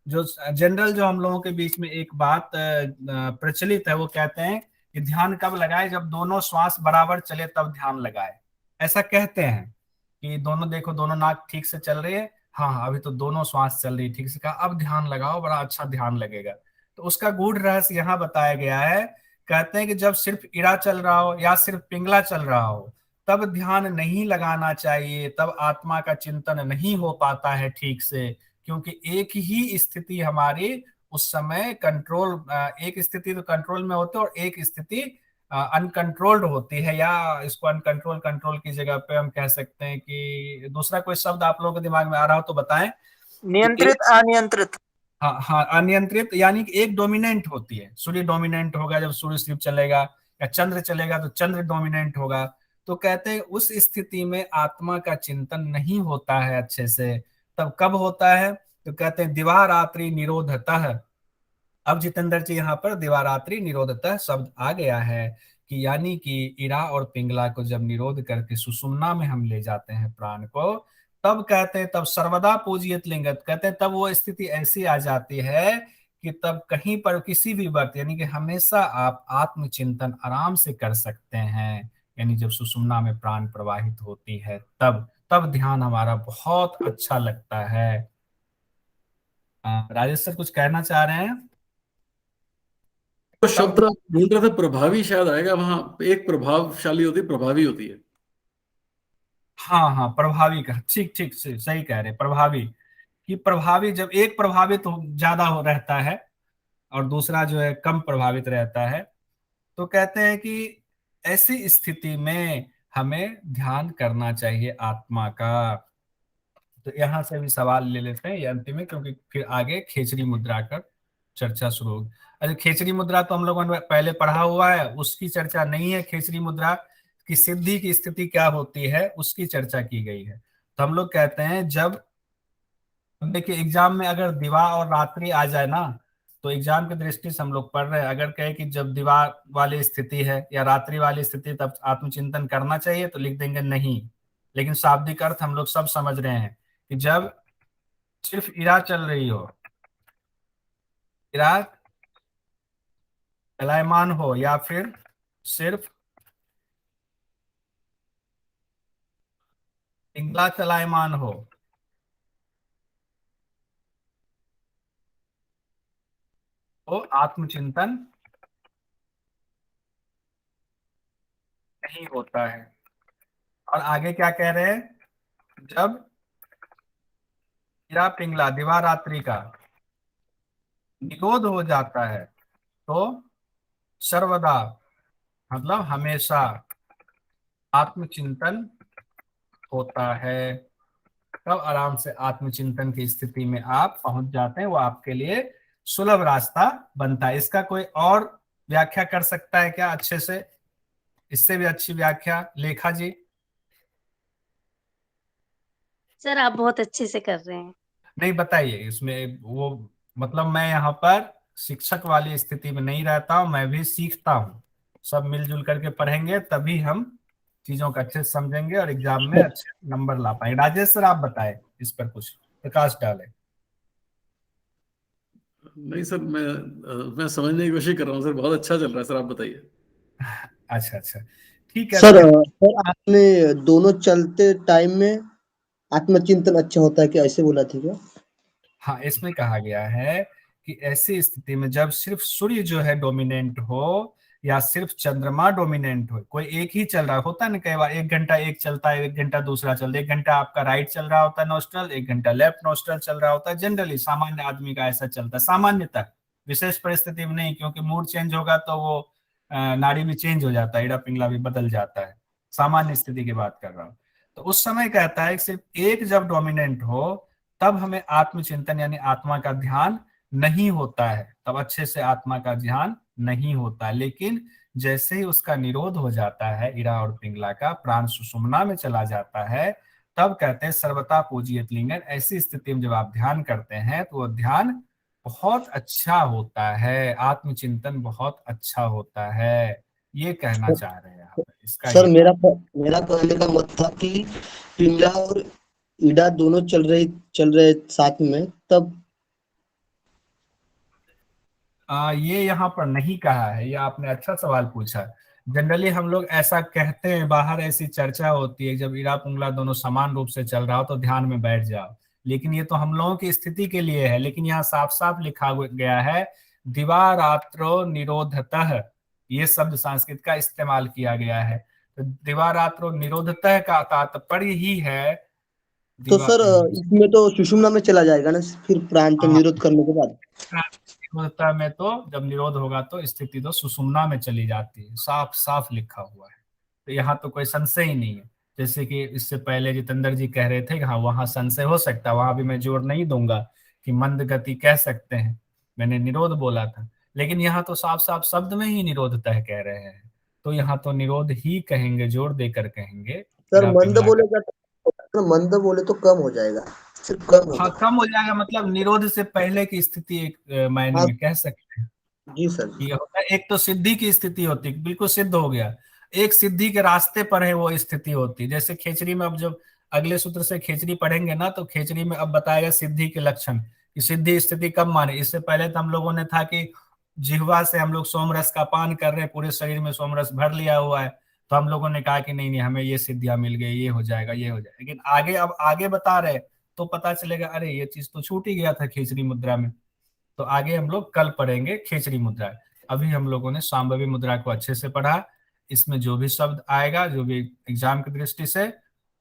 जो जनरल जो हम लोगों के बीच में एक बात प्रचलित है, वो कहते हैं कि ध्यान कब लगाए, जब दोनों श्वास बराबर चले तब ध्यान लगाए। ऐसा कहते हैं कि दोनों देखो, दोनों नाक ठीक से चल रही है, हाँ अभी तो दोनों श्वास चल रही ठीक से, कहा अब ध्यान लगाओ, बड़ा अच्छा ध्यान लगेगा। तो उसका गूढ़ रहस्य यहाँ बताया गया है। कहते हैं कि जब सिर्फ इरा चल रहा हो या सिर्फ पिंगला चल रहा हो तब ध्यान नहीं लगाना चाहिए, तब आत्मा का चिंतन नहीं हो पाता है ठीक से, क्योंकि एक ही स्थिति हमारी उस समय कंट्रोल, एक स्थिति तो कंट्रोल में होती है और एक स्थिति अनकंट्रोल्ड होती है, या इसको अनकंट्रोल कंट्रोल की जगह पे हम कह सकते हैं कि दूसरा कोई शब्द आप लोगों के दिमाग में आ रहा हो तो बताएं। नियंत्रित अनियंत्रित। हाँ हाँ, अनियंत्रित, यानी कि एक डोमिनेंट होती है। सूर्य डोमिनेंट होगा जब सूर्य सिर्फ चलेगा, या चंद्र चलेगा तो चंद्र डोमिनेंट होगा। तो कहते हैं उस स्थिति में आत्मा का चिंतन नहीं होता है अच्छे से। तब कब होता है? तो कहते हैं दिवा रात्रि निरोधतः। अब जितेंद्र जी यहाँ पर दिवा रात्रि निरोधतः शब्द आ गया है कि यानी कि इरा और पिंगला को जब निरोध करके सुषुम्ना में हम ले जाते हैं प्राण को, तब कहते हैं तब सर्वदा पूजियत लिंगत, कहते हैं तब वो स्थिति ऐसी आ जाती है कि तब कहीं पर किसी भी वक्त, यानी कि हमेशा आप आत्मचिंतन आराम से कर सकते हैं। यानी जब सुषुम्ना में प्राण प्रवाहित होती है तब ध्यान हमारा बहुत अच्छा लगता है। राजेश सर कुछ कहना चाह रहे हैं? तो शब्द आप ढूंढ रहे थे, प्रभावी शायद आएगा वहां। एक प्रभावशाली होती, प्रभावी होती है। हाँ हाँ, प्रभावी का, ठीक ठीक से सही कह रहे, प्रभावी। कि प्रभावी, जब एक प्रभावित तो ज्यादा हो रहता है और दूसरा जो है कम प्रभावित रहता है, तो कहते हैं कि ऐसी स्थिति में हमें ध्यान करना चाहिए आत्मा का। तो यहाँ से भी सवाल ले लेते हैं ये अंतिम में, क्योंकि फिर आगे खेचरी मुद्रा का चर्चा शुरू होगी। अच्छा, खेचरी मुद्रा तो हम लोगों ने पहले पढ़ा हुआ है, उसकी चर्चा नहीं है। खेचरी मुद्रा की सिद्धि की स्थिति क्या होती है उसकी चर्चा की गई है। तो हम लोग कहते हैं जब, देखिए एग्जाम में अगर दिवा और रात्रि आ जाए ना, तो एग्जाम की दृष्टि से हम लोग पढ़ रहे हैं, अगर कहे कि जब दिवा वाली स्थिति है या रात्रि वाली स्थिति तब आत्मचिंतन करना चाहिए, तो लिख देंगे नहीं। लेकिन शाब्दिक अर्थ हम लोग सब समझ रहे हैं कि जब सिर्फ इरा चल रही हो, इरा चलायमान हो, या फिर सिर्फ पिंगला चलायमान हो, तो आत्मचिंतन नहीं होता है। और आगे क्या कह रहे हैं? जब इरा पिंगला दिवा रात्रि का निरोध हो जाता है तो सर्वदा मतलब हमेशा आत्मचिंतन होता है। तब आराम से आत्मचिंतन की स्थिति में आप पहुंच जाते हैं, वो आपके लिए सुलभ रास्ता बनता है। इसका कोई और व्याख्या कर सकता है क्या अच्छे से? इससे भी अच्छी व्याख्या लेखा जी? सर आप बहुत अच्छे से कर रहे हैं। नहीं, बताइए इसमें वो, मतलब मैं यहाँ पर शिक्षक वाली स्थिति में नहीं रहता हूँ, मैं भी सीखता हूँ। सब मिलजुल करके पढ़ेंगे तभी हम चीजों को अच्छे से समझेंगे और एग्जाम में अच्छे नंबर ला पाएंगे। राजेश सर आप बताएं, इस पर कुछ प्रकाश डालें। नहीं सर, मैं समझने की कोशिश कर रहा हूँ सर। बहुत अच्छा चल रहा है सर, आप बताइए। अच्छा अच्छा, ठीक है। सर सर आपने दोनों चलते टाइम में आत्मचिंतन अच्छा होता है क्या, ऐसे बोला था क्या? हाँ, इसमें कहा गया है कि ऐसी स्थिति में जब सिर्फ सूर्य जो है डोमिनेंट हो, या सिर्फ चंद्रमा डोमिनेंट हो, कोई एक ही चल रहा होता है ना, कई बार 1 घंटा एक चलता है, 1 घंटा दूसरा चलता है, 1 घंटा आपका राइट चल रहा होता है नोस्ट्रल, 1 घंटा लेफ्ट नोस्ट्रल चल रहा होता है। जनरली सामान्य आदमी का ऐसा चलता है सामान्यतः, विशेष परिस्थिति में नहीं, क्योंकि मूड चेंज होगा तो वो नाड़ी भी चेंज हो जाता है, इड़ा पिंगला भी बदल जाता है। सामान्य स्थिति की बात कर रहा हूँ। तो उस समय कहता है कि सिर्फ एक जब डोमिनेंट हो तब हमें आत्मचिंतन यानी आत्मा का ध्यान नहीं होता है, तब अच्छे से आत्मा का ध्यान नहीं होता है। लेकिन जैसे ही उसका निरोध हो जाता है, इरा और पिंगला का, प्राण सुषुम्ना में चला जाता है, तब कहते हैं सर्वथा पूजियत लिंगन। ऐसी स्थिति में जब आप ध्यान करते हैं तो वो ध्यान बहुत अच्छा होता है, आत्मचिंतन बहुत अच्छा होता है, ये कहना चाह रहे हैं यहाँ पे। इसका सर ये मेरा कहने का मत था कि पिंगला और ईडा दोनों चल रहे साथ में, तब ये यहाँ पर नहीं कहा है, ये आपने अच्छा सवाल पूछा। जनरली हम लोग ऐसा कहते हैं, बाहर ऐसी चर्चा होती है, जब इरा पुंगला दोनों समान रूप से चल रहा हो तो ध्यान में बैठ जाओ। लेकिन ये तो हम लोगों की स्थिति के लिए है, लेकिन यहाँ साफ साफ लिखा गया है दिवारात्रो निरोधतः, ये शब्द संस्कृत का इस्तेमाल किया गया है। तो दिवारात्रो निरोधतः का तात्पर्य ही है तो दिवा सर इसमें तो सुषुम्ना में चला जाएगा ना, फिर प्राण तो हाँ, निरोध करने के बाद। निरोधता में तो जब निरोध होगा तो स्थिति तो सुषुम्ना में चली जाती है, साफ साफ लिखा हुआ है। तो यहाँ तो कोई संशय ही नहीं है। जैसे कि इससे पहले जितेंद्र जी कह रहे थे कि हाँ वहां संशय हो सकता है, वहां भी मैं जोर नहीं दूंगा कि मंद गति कह सकते हैं, मैंने निरोध बोला था। लेकिन यहाँ तो साफ साफ शब्द में ही निरोधता कह रहे हैं, तो यहाँ तो निरोध ही कहेंगे, जोर देकर कहेंगे। सर इरा मंद पिंगला का बोलेगा तो मंद बोले तो कम हो जाएगा, सिर्फ कम हाँ होगा। कम हो जाएगा, मतलब निरोध से पहले की स्थिति एक मायने हाँ में कह सकते हैं। जी सर जी। ये होता है, एक तो सिद्धि की स्थिति होती है, बिल्कुल सिद्ध हो गया, एक सिद्धि के रास्ते पर है वो स्थिति होती है। जैसे खेचरी में, अब जब अगले सूत्र से खेचरी पढ़ेंगे ना, तो खेचरी में अब बताएगा सिद्धि के लक्षण कि सिद्धि स्थिति कब माने। इससे पहले तो हम लोगों ने था कि जिह्वा से हम लोग सोमरस का पान कर रहे हैं, पूरे शरीर में सोमरस भर लिया हुआ है, तो हम लोगों ने कहा कि नहीं नहीं हमें ये सिद्धियां मिल गई, ये हो जाएगा ये हो जाएगा। लेकिन आगे, अब आगे बता रहे तो पता चलेगा अरे ये चीज तो छूट ही गया था खेचरी मुद्रा में। तो आगे हम लोग कल पढ़ेंगे खेचरी मुद्रा। अभी हम लोगों ने सांभवी मुद्रा को अच्छे से पढ़ा, इसमें जो भी शब्द आएगा, जो भी एग्जाम की दृष्टि से,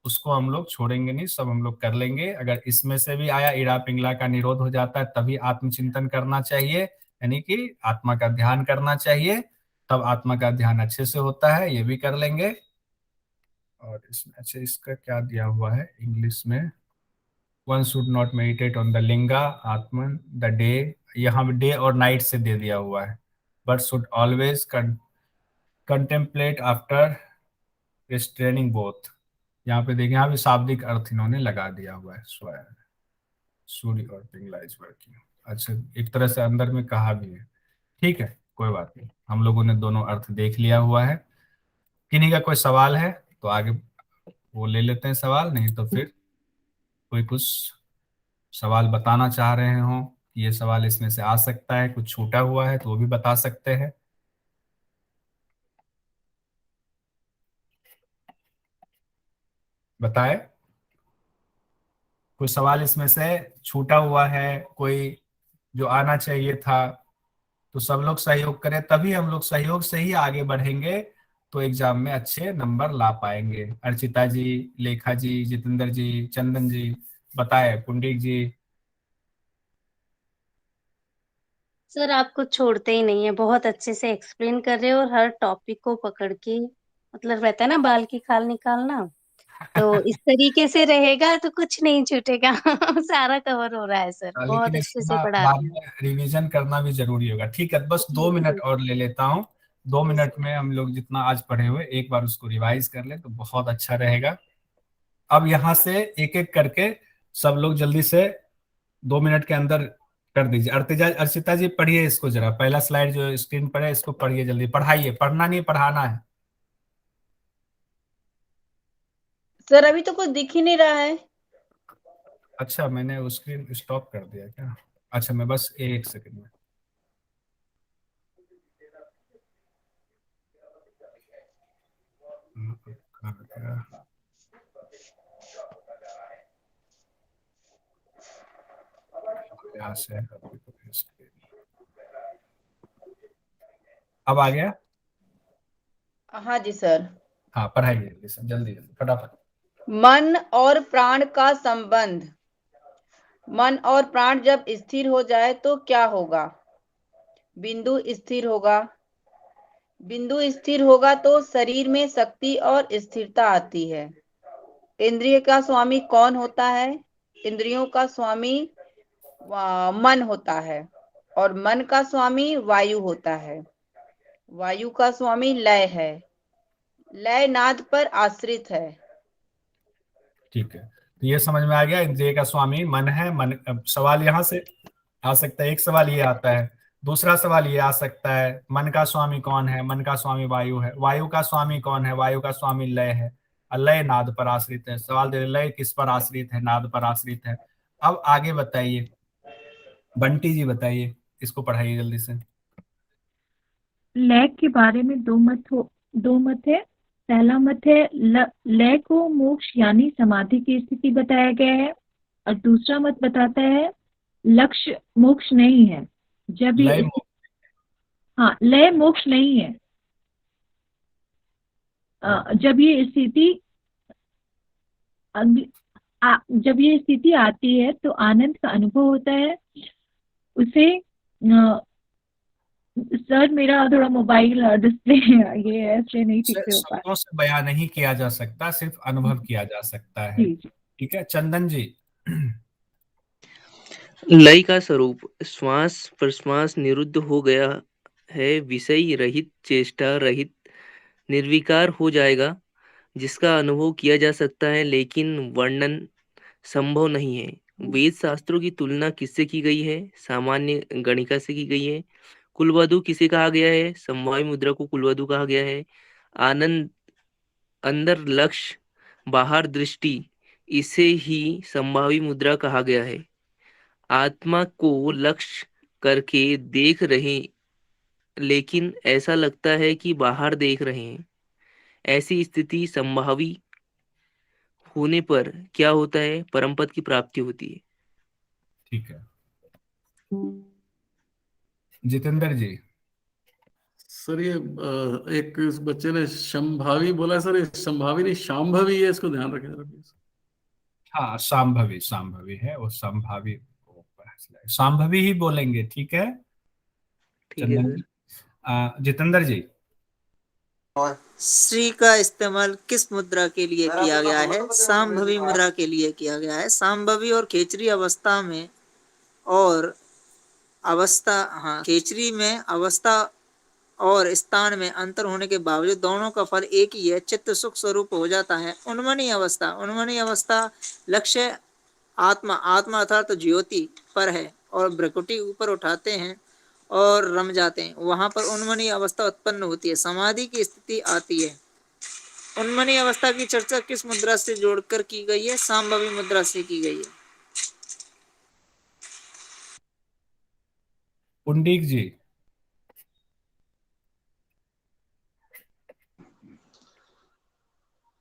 उसको हम लोग छोड़ेंगे नहीं, सब हम लोग कर लेंगे। अगर इसमें से भी आया इड़ा पिंगला का निरोध हो जाता है तभी आत्मचिंतन करना चाहिए, यानी कि आत्मा का ध्यान करना चाहिए, तब आत्मा का ध्यान अच्छे से होता है, ये भी कर लेंगे। और इसमें अच्छा इसका क्या दिया हुआ है इंग्लिश में, one should not meditate on the linga atman the day, यहाँ पे डे और नाइट से दे दिया हुआ है, but should always contemplate after restraining both. यहाँ पे देखिए, यहाँ भी शाब्दिक अर्थ इन्होंने लगा दिया हुआ है, स्वयं सूर्य और पिंगला इज वर्किंग। अच्छा, एक तरह से अंदर में कहा भी है, ठीक है कोई बात नहीं, हम लोगों ने दोनों अर्थ देख लिया हुआ है। किन्हीं का कोई सवाल है तो आगे वो ले लेते हैं सवाल, नहीं तो फिर कोई कुछ सवाल बताना चाह रहे हो, ये सवाल इसमें से आ सकता है, कुछ छूटा हुआ है तो वो भी बता सकते हैं। बताए, कोई सवाल इसमें से छूटा हुआ है कोई, जो आना चाहिए था, तो सब लोग सहयोग करें, तभी हम लोग सहयोग से ही आगे बढ़ेंगे, तो एग्जाम में अच्छे नंबर ला पाएंगे। अर्चिता जी, लेखा जी, जितेंद्र जी, चंदन जी, बताए, पुंडिक जी। सर आप कुछ छोड़ते ही नहीं है, बहुत अच्छे से एक्सप्लेन कर रहे हो, और हर टॉपिक को पकड़ के, मतलब रहता है ना बाल की खाल निकालना, तो इस तरीके से रहेगा तो कुछ नहीं छूटेगा। सारा कवर हो रहा है सर, बहुत लेकिन अच्छे से इसका पढ़ा बाद रहे हैं। में रिवीजन करना भी जरूरी होगा, ठीक है? बस जी 2 मिनट जी और ले लेता हूँ, दो जी मिनट सर। में हम लोग जितना आज पढ़े हुए एक बार उसको रिवाइज कर ले तो बहुत अच्छा रहेगा। अब यहाँ से एक एक करके सब लोग जल्दी से 2 मिनट के अंदर कर दीजिए। अर्तिजा अर्चिता जी पढ़िए इसको जरा, पहला स्लाइड जो स्क्रीन पर है इसको पढ़िए, जल्दी पढ़ाइए, पढ़ना नहीं पढ़ाना है। सर अभी तो कुछ दिख ही नहीं रहा है। अच्छा, मैंने वो स्क्रीन स्टॉप कर दिया क्या? अच्छा, मैं बस एक सेकंड में, कहाँ गया? यहाँ से अब आ गया। हाँ जी सर। हाँ पढ़ाइए जल्दी से, जल्दी जल्दी फटाफट। मन और प्राण का संबंध। मन और प्राण जब स्थिर हो जाए तो क्या होगा? बिंदु स्थिर होगा। बिंदु स्थिर होगा तो शरीर में शक्ति और स्थिरता आती है। इंद्रिय का स्वामी कौन होता है? इंद्रियों का स्वामी मन होता है और मन का स्वामी वायु होता है। वायु का स्वामी लय है। लय नाद पर आश्रित है। ठीक है, तो ये समझ में आ गया, इंद्रिय का स्वामी मन है। मन, अब सवाल यहाँ से आ सकता है, एक सवाल ये आता है, दूसरा सवाल ये आ सकता है, मन का स्वामी कौन है? मन का स्वामी वायु है। वायु का स्वामी कौन है? वायु का स्वामी लय है, और लय नाद पर आश्रित है। सवाल दे लय किस पर आश्रित है? नाद पर आश्रित है। अब आगे बताइए, बंटी जी बताइए, इसको पढ़ाइए जल्दी से। लय के बारे में दो मत है। पहला मत है लय को मोक्ष यानी समाधि की स्थिति बताया गया है, और दूसरा मत बताता है लक्ष्य मोक्ष नहीं है। जब ये लय हाँ, लय मोक्ष नहीं है। जब ये स्थिति आती है तो आनंद का अनुभव होता है। उसे सर मेरा थोड़ा मोबाइल डिस्प्ले ये ऐसे नहीं ठीक से हो पा शब्दों से बयां नहीं किया जा सकता, सिर्फ अनुभव किया जा सकता है। जी। ठीक है, चंदन जी। लय का स्वरूप श्वास प्रश्वास निरुद्ध हो गया है, विषय रहित चेष्टा रहित निर्विकार हो जाएगा, जिसका अनुभव किया जा सकता है लेकिन वर्णन संभव नहीं है। वेद शास्त्रों की तुलना किससे की गई है? सामान्य गणिका से की गई है। कुलवधु किसे कहा गया है? समवायु मुद्रा को कुलवधु कहा गया है। आनंद अंदर लक्ष्य बाहर दृष्टि, इसे ही संभावी मुद्रा कहा गया है। आत्मा को लक्ष्य करके देख रहे लेकिन ऐसा लगता है कि बाहर देख रहे हैं। ऐसी स्थिति संभावी होने पर क्या होता है? परमपद की प्राप्ति होती है। ठीक है, जितेंद्र जी। सर ये एक इस बच्चे ने संभावी बोला है सर, ये संभावी नहीं शांभवी है, इसको ध्यान रखें सर प्लीज। हाँ सांभवी, सांभवी है वो, संभावी सांभवी ही बोलेंगे। ठीक है ठीक है चंदन सर। जी। जितेंद्र जी। और श्री का इस्तेमाल किस मुद्रा के लिए किया गया है? सांभवी मुद्रा के लिए किया गया है। सांभवी और खेचरी अवस्था में और खेचरी में अवस्था और स्थान में अंतर होने के बावजूद दोनों का फल एक ही है, चित्त सुख स्वरूप हो जाता है। उन्मनी अवस्था लक्ष्य आत्मा अर्थात ज्योति पर है और भ्रकुटी ऊपर उठाते हैं और रम जाते हैं, वहां पर उन्मनी अवस्था उत्पन्न होती है, समाधि की स्थिति आती है। उन्मनी अवस्था की चर्चा किस मुद्रा से जोड़कर की गई है? सांभवी मुद्रा से की गई है। पुंडीक जी।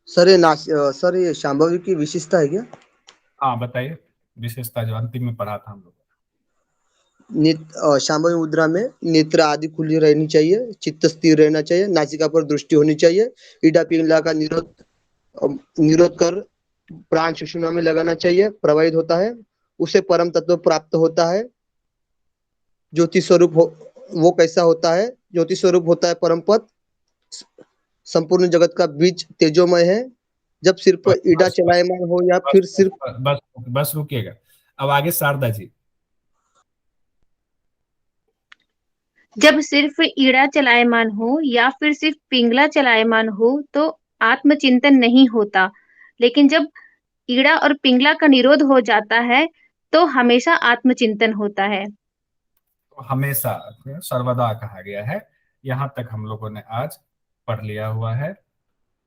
सर ये शांभवी की विशेषता है क्या? हाँ बताइए, विशेषता जो अंतिम में पढ़ा था हम लोग। शांभवी मुद्रा में नेत्र आदि खुली रहनी चाहिए, चित्त स्थिर रहना चाहिए, नासिका पर दृष्टि होनी चाहिए, ईडा पिंगला का निरोध कर प्राण सुषुम्ना में लगाना चाहिए, प्रवाहित होता है, उसे परम तत्व प्राप्त होता है। ज्योति स्वरूप वो कैसा होता है? ज्योति स्वरूप होता है परम पद, संपूर्ण जगत का बीज तेजोमय है। जब सिर पर ईडा चलायमान हो या फिर सिर्फ बस रुकिएगा, अब आगे शारदा जी। जब सिर्फ ईड़ा चलायमान हो या फिर सिर्फ पिंगला चलायमान हो तो आत्मचिंतन नहीं होता, लेकिन जब ईड़ा और पिंगला का निरोध हो जाता है तो हमेशा आत्मचिंतन होता है। तो हमेशा सर्वदा कहा गया है। यहाँ तक हम लोगों ने आज पढ़ लिया हुआ है।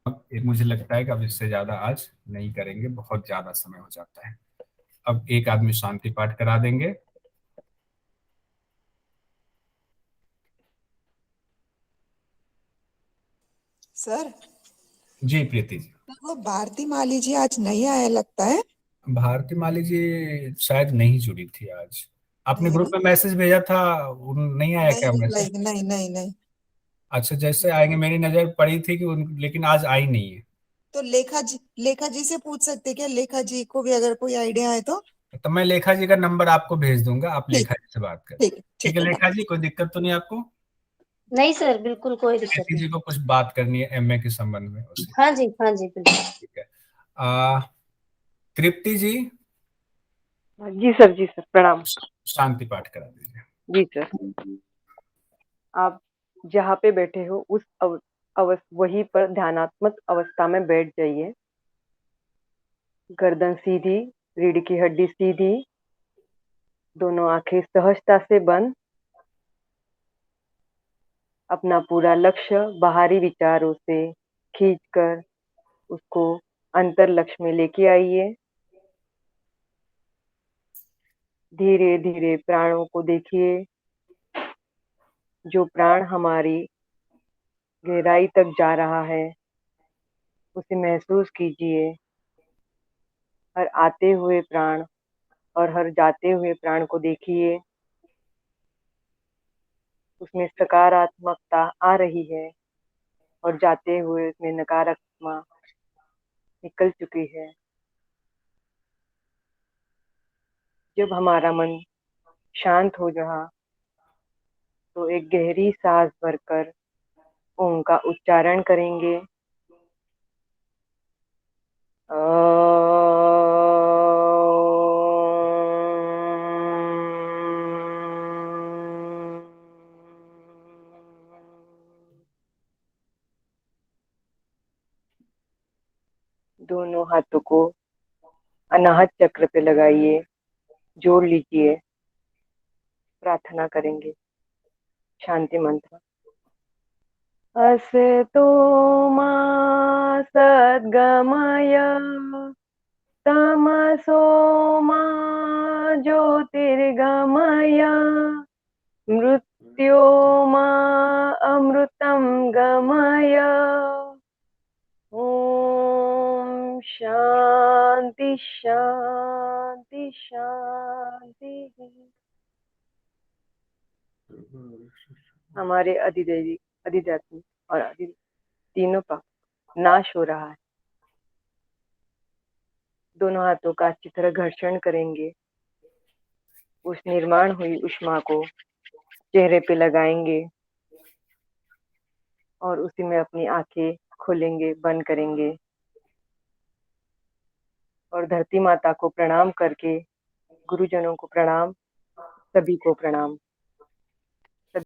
अब मुझे लगता है कि अब इससे ज्यादा आज नहीं करेंगे, बहुत ज्यादा समय हो जाता है। अब एक आदमी शांति पाठ करा देंगे। सर जी प्रीति जी। वो भारती माली जी आज नहीं आए लगता है। भारती माली जी शायद नहीं जुड़ी थी आज। आपने नहीं ग्रुप में मैसेज भेजा था, नहीं आया क्या मैसेज? नहीं। अच्छा, जैसे आएंगे, मेरी नजर पड़ी थी कि लेकिन आज आई नहीं है। तो लेखा जी से पूछ सकते क्या? लेखा जी को भी अगर कोई आइडिया है तो। तो मैं लेखा जी का नंबर आपको भेज दूंगा, आप ठीक लेखा जी से बात करें। ठीक ठीक ठीक है है लेखा जी, कोई दिक्कत तो नहीं आपको? नहीं सर, बिल्कुल कोई दिक्कत लेखा नहीं। जी को कुछ बात करनी है एमए के संबंध में उसे। हाँ जी, हाँ जी, बिल्कुल। ठीक है। तृप्ति जी, जी सर प्रणाम। शांति पाठ करा दीजिए। जी सर, आप जहाँ पे बैठे हो उस वहीं पर ध्यानात्मक अवस्था में बैठ जाइए। गर्दन सीधी, रीढ़ की हड्डी सीधी, दोनों आंखें सहजता से बंद। अपना पूरा लक्ष्य बाहरी विचारों से खींचकर उसको अंतर लक्ष्य में लेके आइए। धीरे धीरे प्राणों को देखिए। जो प्राण हमारी गहराई तक जा रहा है उसे महसूस कीजिए। हर आते हुए प्राण और हर जाते हुए प्राण को देखिए। उसमें सकारात्मकता आ रही है और जाते हुए उसमें नकारात्मक निकल चुकी है। जब हमारा मन शांत हो रहा तो एक गहरी सांस भरकर ओम का उच्चारण करेंगे। दोनों हाथों को अनाहत चक्र पे लगाइए, जोड़ लीजिए। प्रार्थना करेंगे शांति मंत्र। असतो मा सद्गमय, तमसो मा ज्योतिर्गमय, मृत्योर्मा अमृतं गमय। ओम शांति शांति शांति। हमारे अधिदैवी और तीनों का नाश हो रहा है। दोनों हाथों का अच्छी तरह घर्षण करेंगे। उस निर्माण हुई ऊष्मा को चेहरे पे लगाएंगे और उसी में अपनी आंखें खोलेंगे, बंद करेंगे और धरती माता को प्रणाम करके, गुरुजनों को प्रणाम, सभी को प्रणाम।